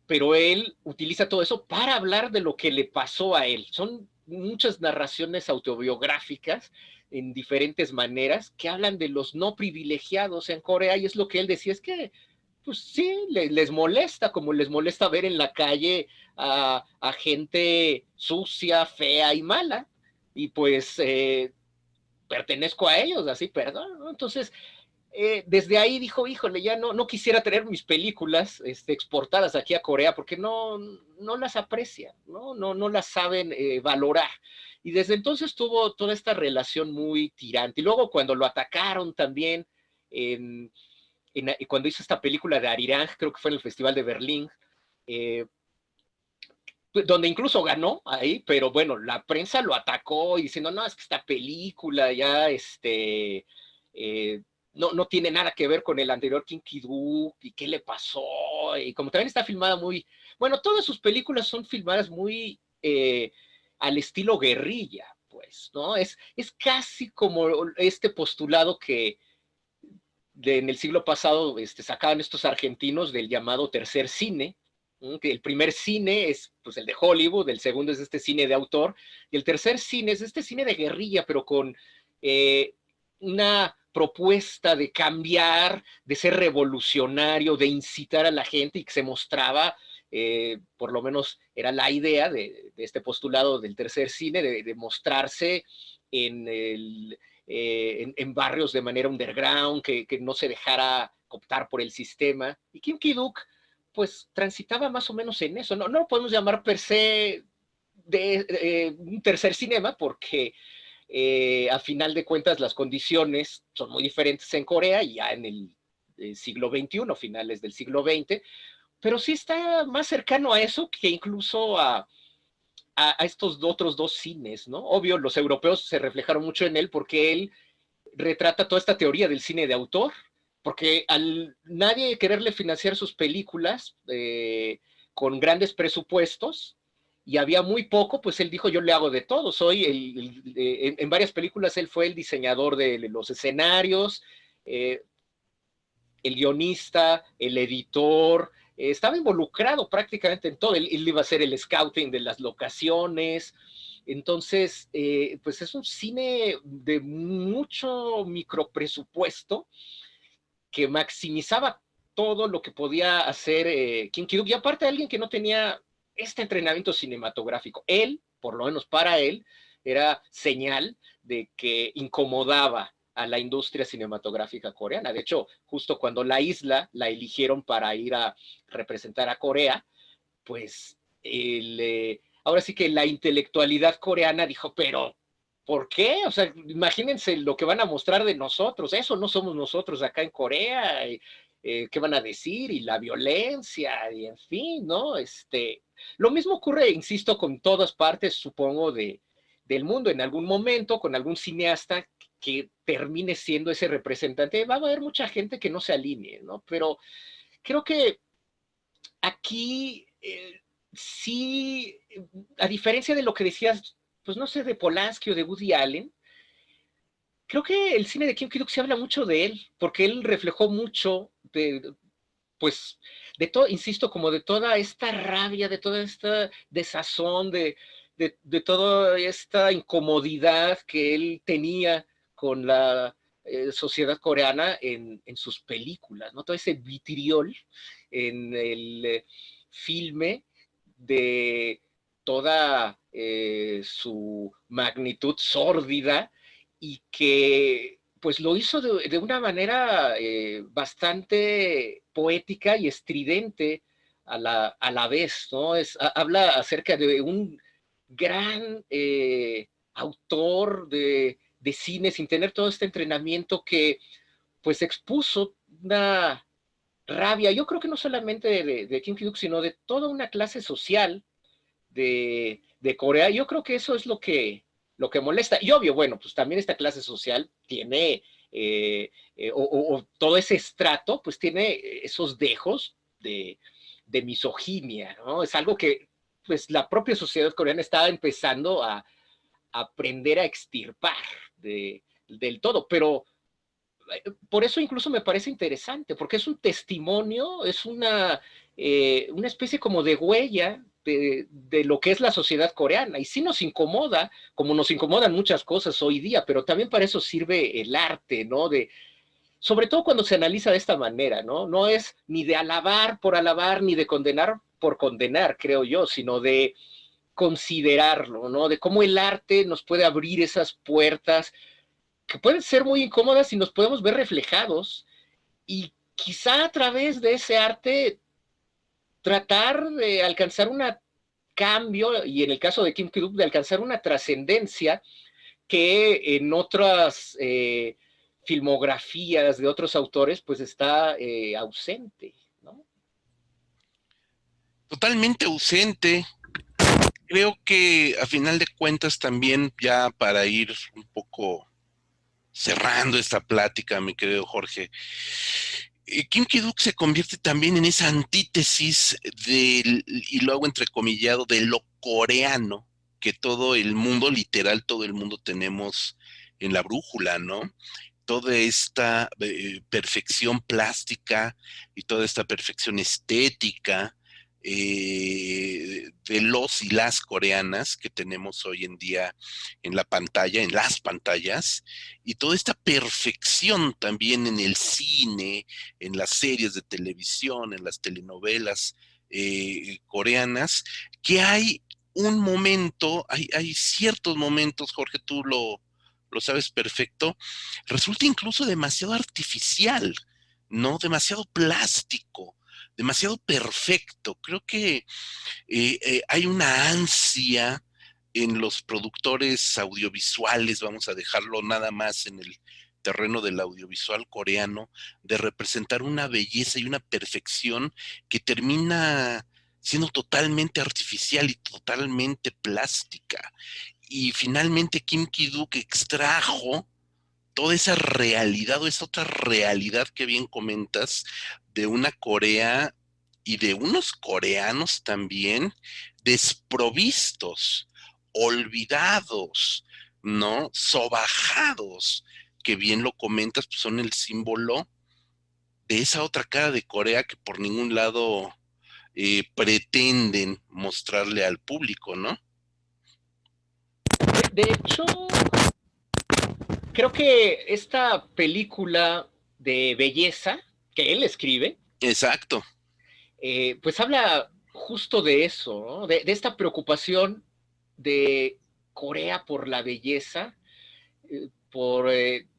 pero él utiliza todo eso para hablar de lo que le pasó a él. Son muchas narraciones autobiográficas en diferentes maneras que hablan de los no privilegiados en Corea, y es lo que él decía, es que pues sí, les molesta, como les molesta ver en la calle a gente sucia, fea y mala, y pues pertenezco a ellos, así, perdón, ¿no? Entonces, desde ahí dijo, híjole, ya no quisiera tener mis películas exportadas aquí a Corea porque no las aprecian, no las saben valorar. Y desde entonces tuvo toda esta relación muy tirante. Y luego cuando lo atacaron también en cuando hizo esta película de Arirang, creo que fue en el Festival de Berlín, donde incluso ganó ahí, pero bueno, la prensa lo atacó y diciendo, no, es que esta película ya, no tiene nada que ver con el anterior Kinky Duke, y qué le pasó, y como también está filmada muy, bueno, todas sus películas son filmadas muy al estilo guerrilla, pues, ¿no? Es casi como este postulado que en el siglo pasado sacaban estos argentinos del llamado tercer cine, que el primer cine es pues, el de Hollywood, el segundo es este cine de autor, y el tercer cine es este cine de guerrilla, pero con una propuesta de cambiar, de ser revolucionario, de incitar a la gente y que se mostraba, por lo menos era la idea de este postulado del tercer cine, de mostrarse en en barrios de manera underground, que no se dejara cooptar por el sistema. Y Kim Ki-duk, pues transitaba más o menos en eso. No lo podemos llamar per se de un tercer cinema, porque a final de cuentas las condiciones son muy diferentes en Corea, ya en el siglo XXI, finales del siglo XX, pero sí está más cercano a eso que incluso a estos otros dos cines, ¿no? Obvio, los europeos se reflejaron mucho en él porque él retrata toda esta teoría del cine de autor, porque al nadie quererle financiar sus películas con grandes presupuestos, y había muy poco, pues él dijo, yo le hago de todo, en varias películas él fue el diseñador de los escenarios, el guionista, el editor, estaba involucrado prácticamente en todo, él iba a hacer el scouting de las locaciones. Entonces, pues es un cine de mucho micropresupuesto que maximizaba todo lo que podía hacer Kim Ki-duk, y aparte de alguien que no tenía este entrenamiento cinematográfico. Él, por lo menos para él, era señal de que incomodaba a la industria cinematográfica coreana. De hecho, justo cuando La Isla la eligieron para ir a representar a Corea, pues ahora sí que la intelectualidad coreana dijo, pero ¿por qué? O sea, imagínense lo que van a mostrar de nosotros, eso no somos nosotros acá en Corea, ¿qué van a decir? Y la violencia, y en fin, ¿no? Lo mismo ocurre, insisto, con todas partes, supongo, del mundo. En algún momento, con algún cineasta que termine siendo ese representante, va a haber mucha gente que no se alinee, ¿no? Pero creo que aquí sí, a diferencia de lo que decías, pues no sé, de Polanski o de Woody Allen, creo que el cine de Kim Ki-duk se habla mucho de él, porque él reflejó mucho pues, de todo, insisto, como de toda esta rabia, de toda esta desazón, de toda esta incomodidad que él tenía con la sociedad coreana en sus películas, ¿no? Todo ese vitriol en el filme de toda su magnitud sórdida, y que pues lo hizo de una manera bastante poética y estridente a la vez, ¿no? Habla acerca de un gran autor de cine sin tener todo este entrenamiento, que pues expuso una rabia, yo creo que no solamente de Kim Ki-duk, sino de toda una clase social de Corea. Yo creo que eso es lo que molesta. Y obvio, bueno, pues también esta clase social tiene, o todo ese estrato, pues tiene esos dejos de misoginia, ¿no? Es algo que pues la propia sociedad coreana está empezando a aprender a extirpar del todo, pero por eso incluso me parece interesante, porque es un testimonio, es una especie como de huella de lo que es la sociedad coreana. Y sí nos incomoda, como nos incomodan muchas cosas hoy día, pero también para eso sirve el arte, ¿no? Sobre todo cuando se analiza de esta manera, ¿no? No es ni de alabar por alabar, ni de condenar por condenar, creo yo, sino de considerarlo, ¿no? De cómo el arte nos puede abrir esas puertas que pueden ser muy incómodas, y nos podemos ver reflejados, y quizá a través de ese arte tratar de alcanzar un cambio, y en el caso de Kim Ki-duk, de alcanzar una trascendencia que en otras filmografías de otros autores, pues está ausente, ¿no? Totalmente ausente. Creo que a final de cuentas también, ya para ir un poco cerrando esta plática, mi querido Jorge, Kim Ki-duk se convierte también en esa antítesis del, y lo hago entrecomillado, de lo coreano, que todo el mundo, literal, todo el mundo tenemos en la brújula, ¿no? Toda esta perfección plástica y toda esta perfección estética de los y las coreanas que tenemos hoy en día en la pantalla, en las pantallas, y toda esta perfección también en el cine, en las series de televisión, en las telenovelas coreanas, que hay un momento, hay ciertos momentos, Jorge, tú lo sabes perfecto, resulta incluso demasiado artificial, ¿no? Demasiado plástico, demasiado perfecto. Creo que hay una ansia en los productores audiovisuales, vamos a dejarlo nada más en el terreno del audiovisual coreano, de representar una belleza y una perfección que termina siendo totalmente artificial y totalmente plástica. Y finalmente Kim Ki-duk extrajo toda esa realidad o esa otra realidad que bien comentas de una Corea y de unos coreanos también desprovistos, olvidados, ¿no? Sobajados, que bien lo comentas, pues son el símbolo de esa otra cara de Corea que por ningún lado pretenden mostrarle al público, ¿no? De hecho, creo que esta película de belleza que él escribe, Exacto. pues habla justo de eso, ¿no? De esta preocupación de Corea por la belleza, por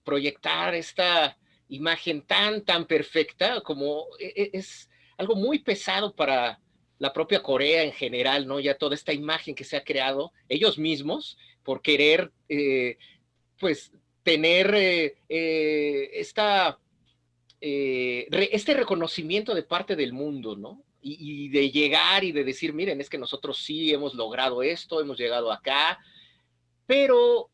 proyectar esta imagen tan perfecta, como es algo muy pesado para la propia Corea en general, ¿no? Ya toda esta imagen que se ha creado ellos mismos por querer, pues, tener este reconocimiento de parte del mundo, ¿no? Y de llegar y de decir, miren, es que nosotros sí hemos logrado esto, hemos llegado acá, pero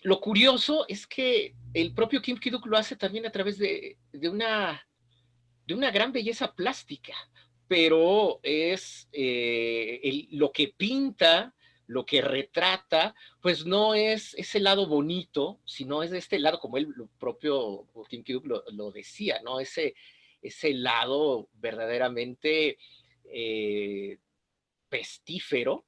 lo curioso es que el propio Kim Ki-duk lo hace también a través de una gran belleza plástica, pero es lo que pinta, lo que retrata, pues no es ese lado bonito, sino es de este lado, como él lo propio Kim Ki-duk lo decía, ¿no? Ese lado verdaderamente eh, pestífero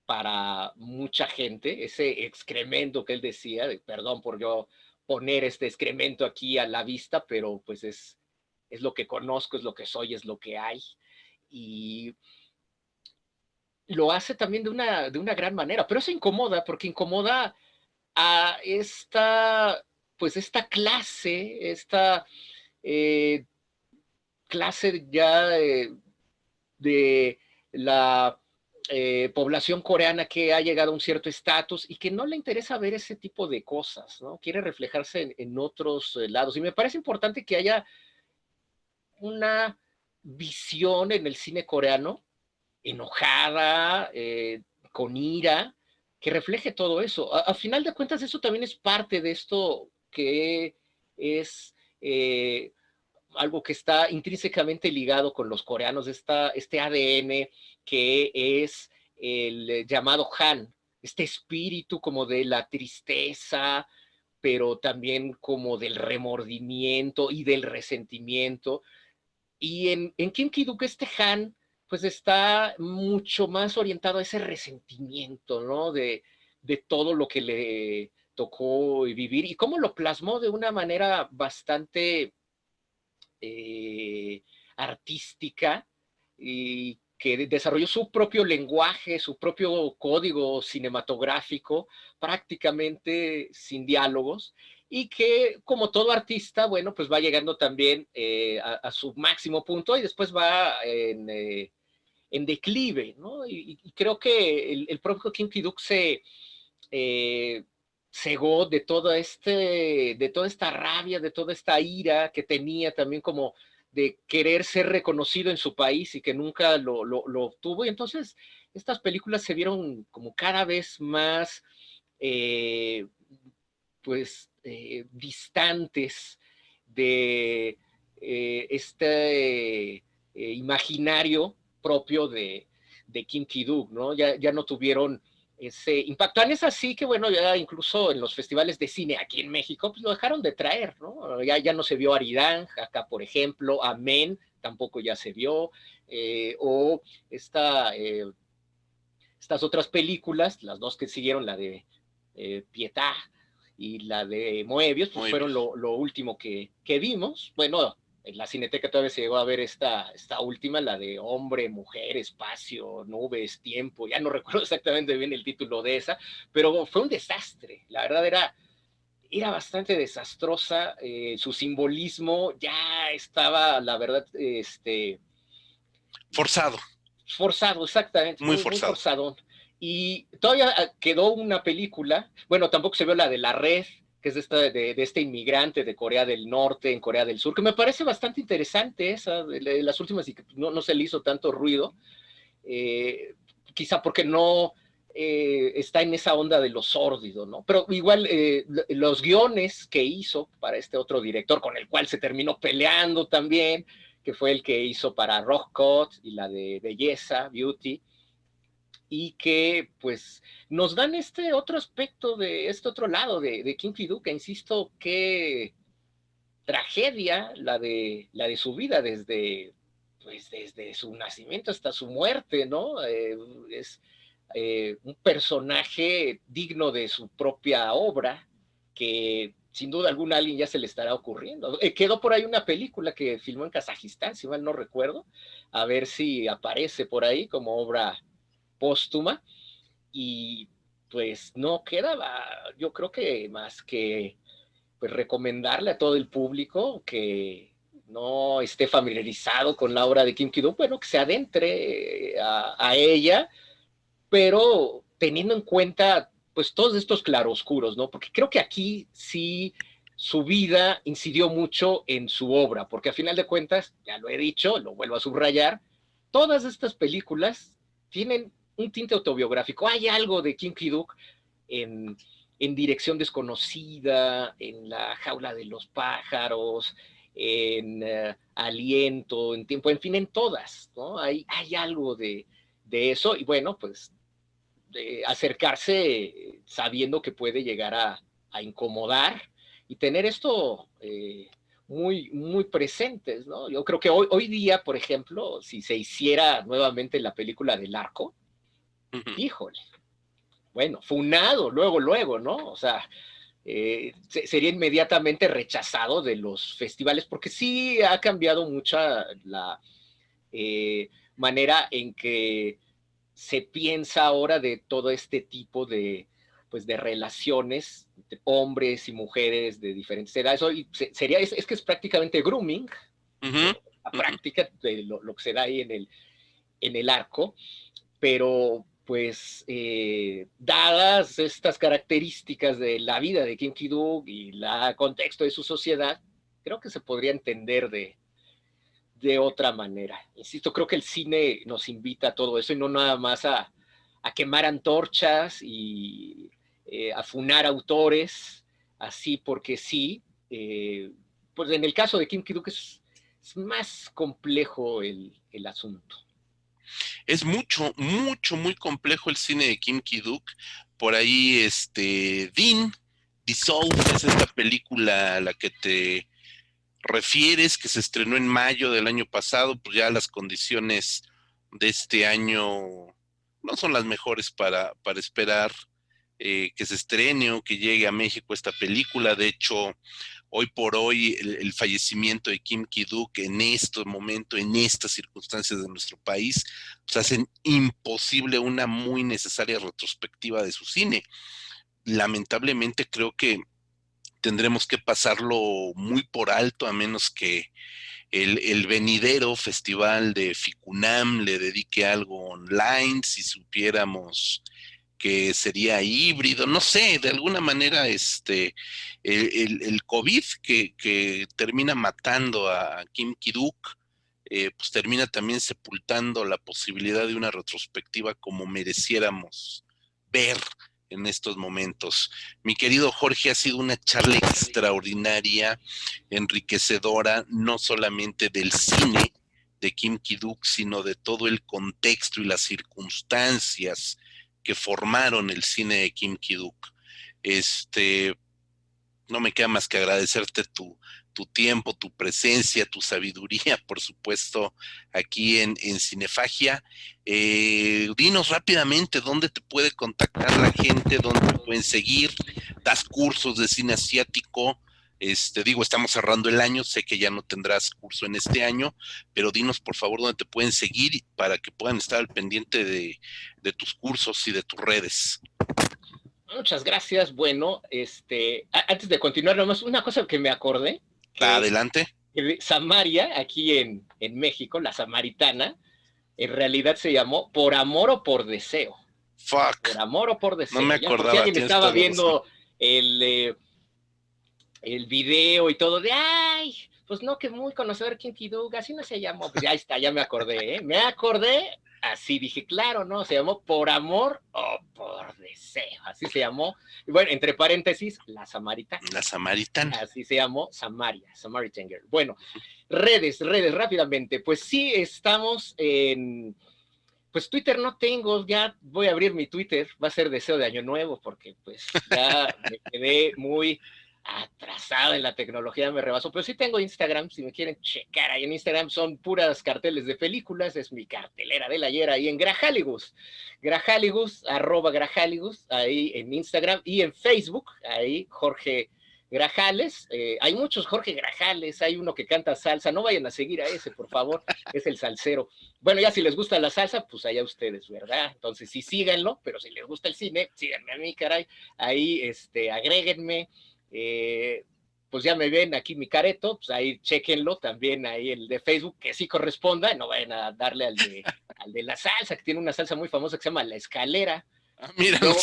para mucha gente, ese excremento que él decía, perdón por yo poner este excremento aquí a la vista, pero pues es lo que conozco, es lo que soy, es lo que hay. Y lo hace también de una gran manera, pero eso incomoda, porque incomoda a pues esta clase, eh, clase ya de la población coreana que ha llegado a un cierto estatus y que no le interesa ver ese tipo de cosas, ¿no? Quiere reflejarse en otros lados. Y me parece importante que haya una visión en el cine coreano enojada, con ira, que refleje todo eso. A final de cuentas, eso también es parte de esto que es algo que está intrínsecamente ligado con los coreanos, este ADN que es el llamado Han, este espíritu como de la tristeza, pero también como del remordimiento y del resentimiento. Y en Kim Ki-duk este Han pues está mucho más orientado a ese resentimiento, ¿no? De todo lo que le tocó vivir y cómo lo plasmó de una manera bastante eh, artística y que desarrolló su propio lenguaje, su propio código cinematográfico, prácticamente sin diálogos, y que como todo artista, bueno, pues va llegando también a su máximo punto y después va en declive, ¿no? Y creo que el propio Kim Ki-duk eh, cegó de toda esta rabia, de toda esta ira que tenía también como de querer ser reconocido en su país y que nunca lo obtuvo. Y entonces estas películas se vieron como cada vez más, eh, distantes de este imaginario propio de Kim Ki-duk, ¿no? Ya no tuvieron ese impacto. Tan es así que, bueno, ya incluso en los festivales de cine aquí en México, pues lo dejaron de traer, ¿no? Ya no se vio Aridang, acá por ejemplo, Amén tampoco ya se vio, o esta, estas otras películas, las dos que siguieron, la de Pietà y la de Moebius, pues Muy fueron bien. lo último que vimos. Bueno, en la Cineteca todavía se llegó a ver esta última, la de Hombre, Mujer, Espacio, Nubes, Tiempo, ya no recuerdo exactamente bien el título de esa, pero fue un desastre, la verdad era bastante desastrosa, su simbolismo ya estaba, la verdad, Forzado, forzado, exactamente, muy muy forzado. forzado. Y todavía quedó una película, bueno, tampoco se vio la de La Red, que es de este inmigrante de Corea del Norte en Corea del Sur, que me parece bastante interesante esa, de las últimas, y que no se le hizo tanto ruido, eh, quizá porque no está en esa onda de lo sórdido, ¿no? Pero igual los guiones que hizo para este otro director, con el cual se terminó peleando también, que fue el que hizo para Rock Cut y la de Belleza, Beauty, y que pues nos dan este otro aspecto de este otro lado de Kim Ki-duk, que insisto, qué tragedia la de su vida desde su nacimiento hasta su muerte, ¿no? Es un personaje digno de su propia obra que sin duda alguna a alguien ya se le estará ocurriendo. Quedó por ahí una película que filmó en Kazajistán, si mal no recuerdo, a ver si aparece por ahí como obra póstuma y pues no quedaba, yo creo que más que pues recomendarle a todo el público que no esté familiarizado con la obra de Kim Ki-duk, bueno, que se adentre a ella, pero teniendo en cuenta pues todos estos claroscuros, ¿no? Porque creo que aquí sí su vida incidió mucho en su obra, porque a final de cuentas, ya lo he dicho, lo vuelvo a subrayar, todas estas películas tienen un tinte autobiográfico. Hay algo de Kim Ki-duk en, en Dirección Desconocida, en La Jaula de los Pájaros, en Aliento, en Tiempo, en fin, en todas, ¿no? Hay algo de eso y bueno, pues acercarse sabiendo que puede llegar a incomodar y tener esto muy presentes, ¿no? Yo creo que hoy día, por ejemplo, si se hiciera nuevamente la película del Arco, Ujú. híjole, bueno, funado, luego, ¿no? O sea, sería inmediatamente rechazado de los festivales, porque sí ha cambiado mucha la manera en que se piensa ahora de todo este tipo pues, de relaciones entre hombres y mujeres de diferentes edades. Hoy sería, es que es prácticamente grooming, Ujú, la ujú. práctica de lo que se da ahí en el arco, pero pues dadas estas características de la vida de Kim Ki-duk y el contexto de su sociedad, creo que se podría entender de otra manera. Insisto, creo que el cine nos invita a todo eso y no nada más a quemar antorchas y a funar autores, así porque sí. Pues en el caso de Kim Ki-duk es más complejo el asunto. Es muy complejo el cine de Kim Ki-duk. Por ahí, Dissolve es esta película a la que te refieres, que se estrenó en mayo del año pasado, pues ya las condiciones de este año no son las mejores para esperar que se estrene o que llegue a México esta película. De hecho, hoy por hoy el fallecimiento de Kim Ki-duk en este momento, en estas circunstancias de nuestro país, pues hacen imposible una muy necesaria retrospectiva de su cine. Lamentablemente creo que tendremos que pasarlo muy por alto a menos que el venidero festival de Ficunam le dedique algo online, si supiéramos que sería híbrido, no sé, de alguna manera el COVID que termina matando a Kim Ki-duk, pues termina también sepultando la posibilidad de una retrospectiva como mereciéramos ver en estos momentos. Mi querido Jorge, ha sido una charla extraordinaria, enriquecedora, no solamente del cine de Kim Ki-duk, sino de todo el contexto y las circunstancias que formaron el cine de Kim Ki-duk. No me queda más que agradecerte tu tiempo, tu presencia, tu sabiduría, por supuesto, aquí en Cinefagia. Dinos rápidamente dónde te puede contactar la gente, dónde te pueden seguir, das cursos de cine asiático. Digo, estamos cerrando el año, sé que ya no tendrás curso en este año, pero dinos por favor dónde te pueden seguir para que puedan estar al pendiente de tus cursos y de tus redes. Muchas gracias. Bueno, antes de continuar, nomás una cosa que me acordé, Adelante. Samaria, aquí en México, la Samaritana, en realidad se llamó Por Amor o Por Deseo. Fuck. Por Amor o Por Deseo. No me Ya, acordaba. por si alguien estaba viendo el video y todo de, ay, pues no, que muy conocedor Kim Ki-duk, así no se llamó. Pues ya está, ya me acordé, ¿eh? Me acordé, así dije, claro, ¿no? Se llamó Por Amor o Por Deseo, así se llamó. Y bueno, entre paréntesis, La Samaritana. La Samaritana. Así se llamó Samaria, Samaritan Girl. Bueno, redes, rápidamente. Pues sí, estamos en... Pues Twitter no tengo, ya voy a abrir mi Twitter, va a ser deseo de año nuevo, porque pues ya me quedé muy atrasado en la tecnología, me rebasó, pero sí tengo Instagram, si me quieren checar, ahí en Instagram son puras carteles de películas, es mi cartelera del ayer ahí en Grajaligus, @Grajaligus, ahí en Instagram y en Facebook, ahí Jorge Grajales, hay muchos Jorge Grajales, hay uno que canta salsa, no vayan a seguir a ese, por favor, es el salsero. Bueno, ya si les gusta la salsa, pues allá ustedes, ¿verdad? Entonces sí síganlo, pero si les gusta el cine, síganme a mí, caray, ahí agréguenme, pues ya me ven aquí mi careto, pues ahí chequenlo, también ahí el de Facebook, que sí corresponda, no vayan a darle al de la salsa, que tiene una salsa muy famosa que se llama La Escalera. Mira, Yo,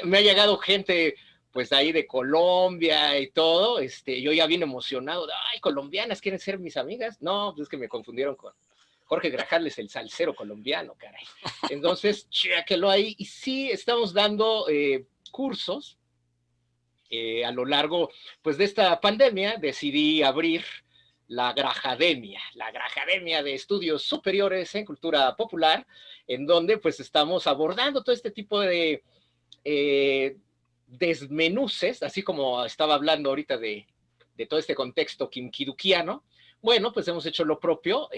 me ha llegado gente pues ahí de Colombia y todo, yo ya bien emocionado, ay, colombianas quieren ser mis amigas. No, pues es que me confundieron con Jorge Grajales, el salsero colombiano, caray. Entonces, chéquelo ahí. Y sí, estamos dando cursos a lo largo pues de esta pandemia. Decidí abrir la Grajademia de Estudios Superiores en Cultura Popular, en donde pues estamos abordando todo este tipo de desmenuces, así como estaba hablando ahorita de todo este contexto kimkidukiano. Bueno, pues hemos hecho lo propio,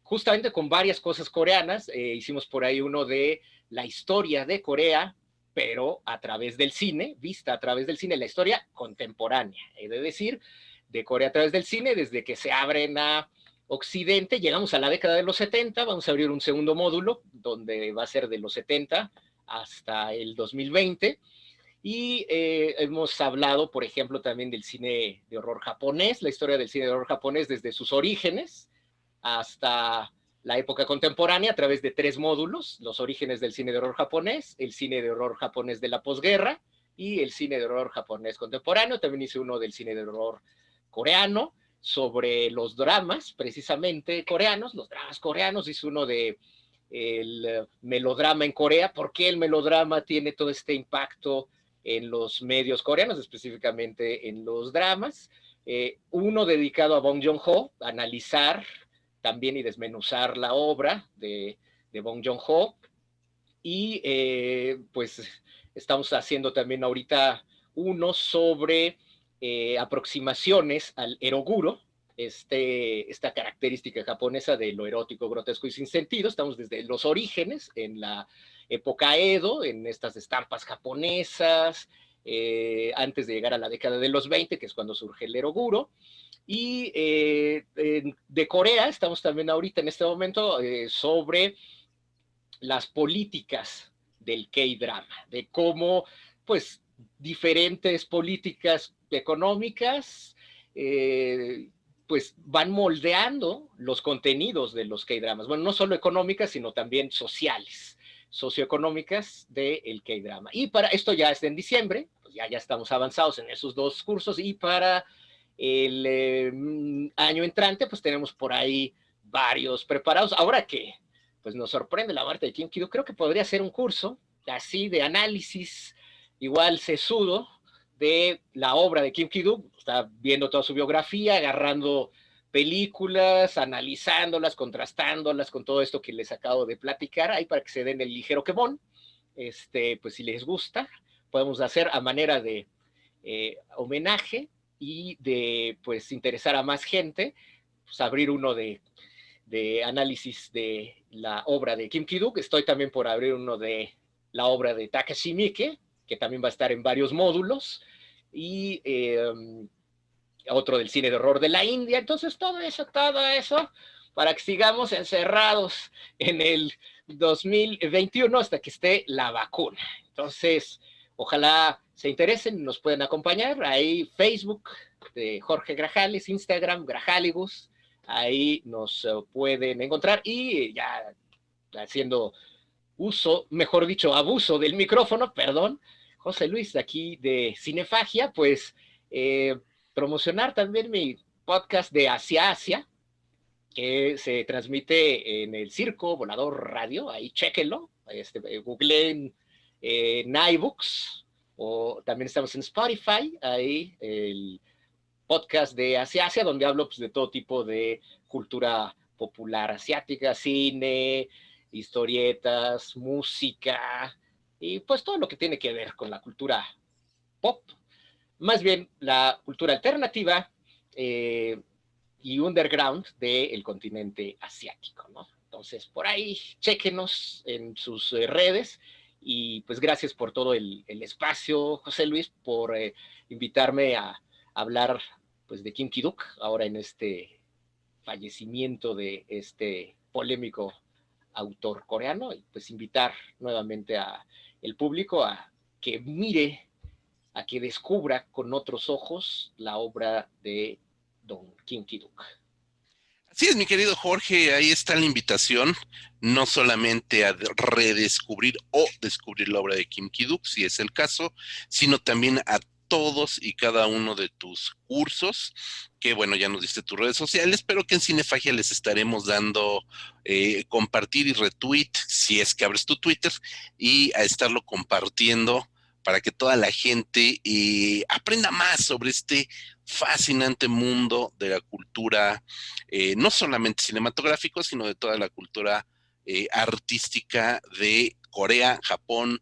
justamente con varias cosas coreanas. Hicimos por ahí uno de la historia de Corea, pero a través del cine, vista a través del cine, la historia contemporánea, he de decir, de Corea a través del cine, desde que se abren a Occidente, llegamos a la década de los 70, vamos a abrir un segundo módulo, donde va a ser de los 70 hasta el 2020, y hemos hablado, por ejemplo, también del cine de horror japonés, la historia del cine de horror japonés desde sus orígenes hasta la época contemporánea a través de 3 módulos: los orígenes del cine de horror japonés, el cine de horror japonés de la posguerra y el cine de horror japonés contemporáneo. También hice uno del cine de horror coreano, sobre los dramas precisamente coreanos, los dramas coreanos. Hice uno de el melodrama en Corea, por qué el melodrama tiene todo este impacto en los medios coreanos, específicamente en los dramas. Uno dedicado a Bong Joon-ho, analizar también y desmenuzar la obra de Bong Joon-ho. Y pues estamos haciendo también ahorita uno sobre aproximaciones al eroguro, esta característica japonesa de lo erótico, grotesco y sin sentido. Estamos desde los orígenes, en la época Edo, en estas estampas japonesas, antes de llegar a la década de los 20, que es cuando surge el eroguro. Y de Corea estamos también ahorita en este momento sobre las políticas del K-drama, de cómo pues diferentes políticas económicas pues van moldeando los contenidos de los K-dramas. Bueno, no solo económicas, sino también sociales. socioeconómicas del K-drama. Y para esto ya es en diciembre, pues ya estamos avanzados en esos 2 cursos, y para el año entrante pues tenemos por ahí varios preparados. Ahora que pues nos sorprende la muerte de Kim Ki-duk, creo que podría ser un curso así de análisis igual sesudo de la obra de Kim Ki-duk. Está viendo toda su biografía, agarrando películas, analizándolas, contrastándolas con todo esto que les acabo de platicar, ahí para que se den el ligero quemón. Pues si les gusta, podemos hacer a manera de homenaje y de pues interesar a más gente, pues abrir uno de análisis de la obra de Kim Ki-duk. Estoy también por abrir uno de la obra de Takashi Miike, que también va a estar en varios módulos, y otro del cine de horror de la India. Entonces todo eso, para que sigamos encerrados en el 2021 hasta que esté la vacuna. Entonces, ojalá se interesen, nos pueden acompañar. Ahí Facebook de Jorge Grajales, Instagram Grajaligus, ahí nos pueden encontrar. Y ya haciendo uso, mejor dicho, abuso del micrófono, perdón, José Luis, de aquí de Cinefagia, pues promocionar también mi podcast de Hacia Asia, que se transmite en el Circo Volador Radio. Ahí chéquenlo, googleen en iBooks, o también estamos en Spotify, ahí el podcast de Hacia Asia, donde hablo pues, de todo tipo de cultura popular asiática, cine, historietas, música, y pues todo lo que tiene que ver con la cultura pop, más bien la cultura alternativa y underground del continente asiático, ¿no? Entonces, por ahí, chéquenos en sus redes, y pues gracias por todo el espacio, José Luis, por invitarme a hablar pues de Kim Ki-duk, ahora en este fallecimiento de este polémico autor coreano, y pues invitar nuevamente a el público a que mire, a que descubra con otros ojos la obra de don Kim Ki-duk. Así es, mi querido Jorge, ahí está la invitación, no solamente a redescubrir o descubrir la obra de Kim Ki-duk, si es el caso, sino también a todos y cada uno de tus cursos, que bueno, ya nos diste tus redes sociales, pero que en Cinefagia les estaremos dando compartir y retweet, si es que abres tu Twitter, y a estarlo compartiendo para que toda la gente aprenda más sobre este fascinante mundo de la cultura, no solamente cinematográfico, sino de toda la cultura artística de Corea, Japón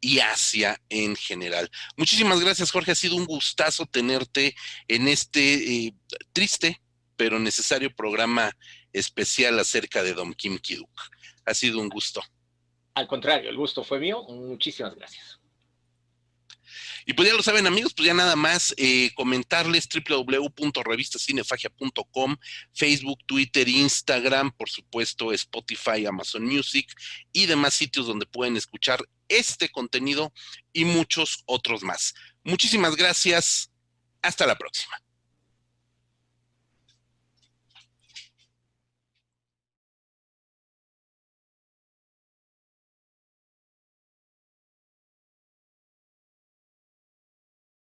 y Asia en general. Muchísimas gracias, Jorge. Ha sido un gustazo tenerte en este triste pero necesario programa especial acerca de Don Kim Ki-duk. Ha sido un gusto. Al contrario, el gusto fue mío. Muchísimas gracias. Y pues ya lo saben, amigos, pues ya nada más comentarles www.revistacinefagia.com, Facebook, Twitter, Instagram, por supuesto Spotify, Amazon Music y demás sitios donde pueden escuchar este contenido y muchos otros más. Muchísimas gracias. Hasta la próxima.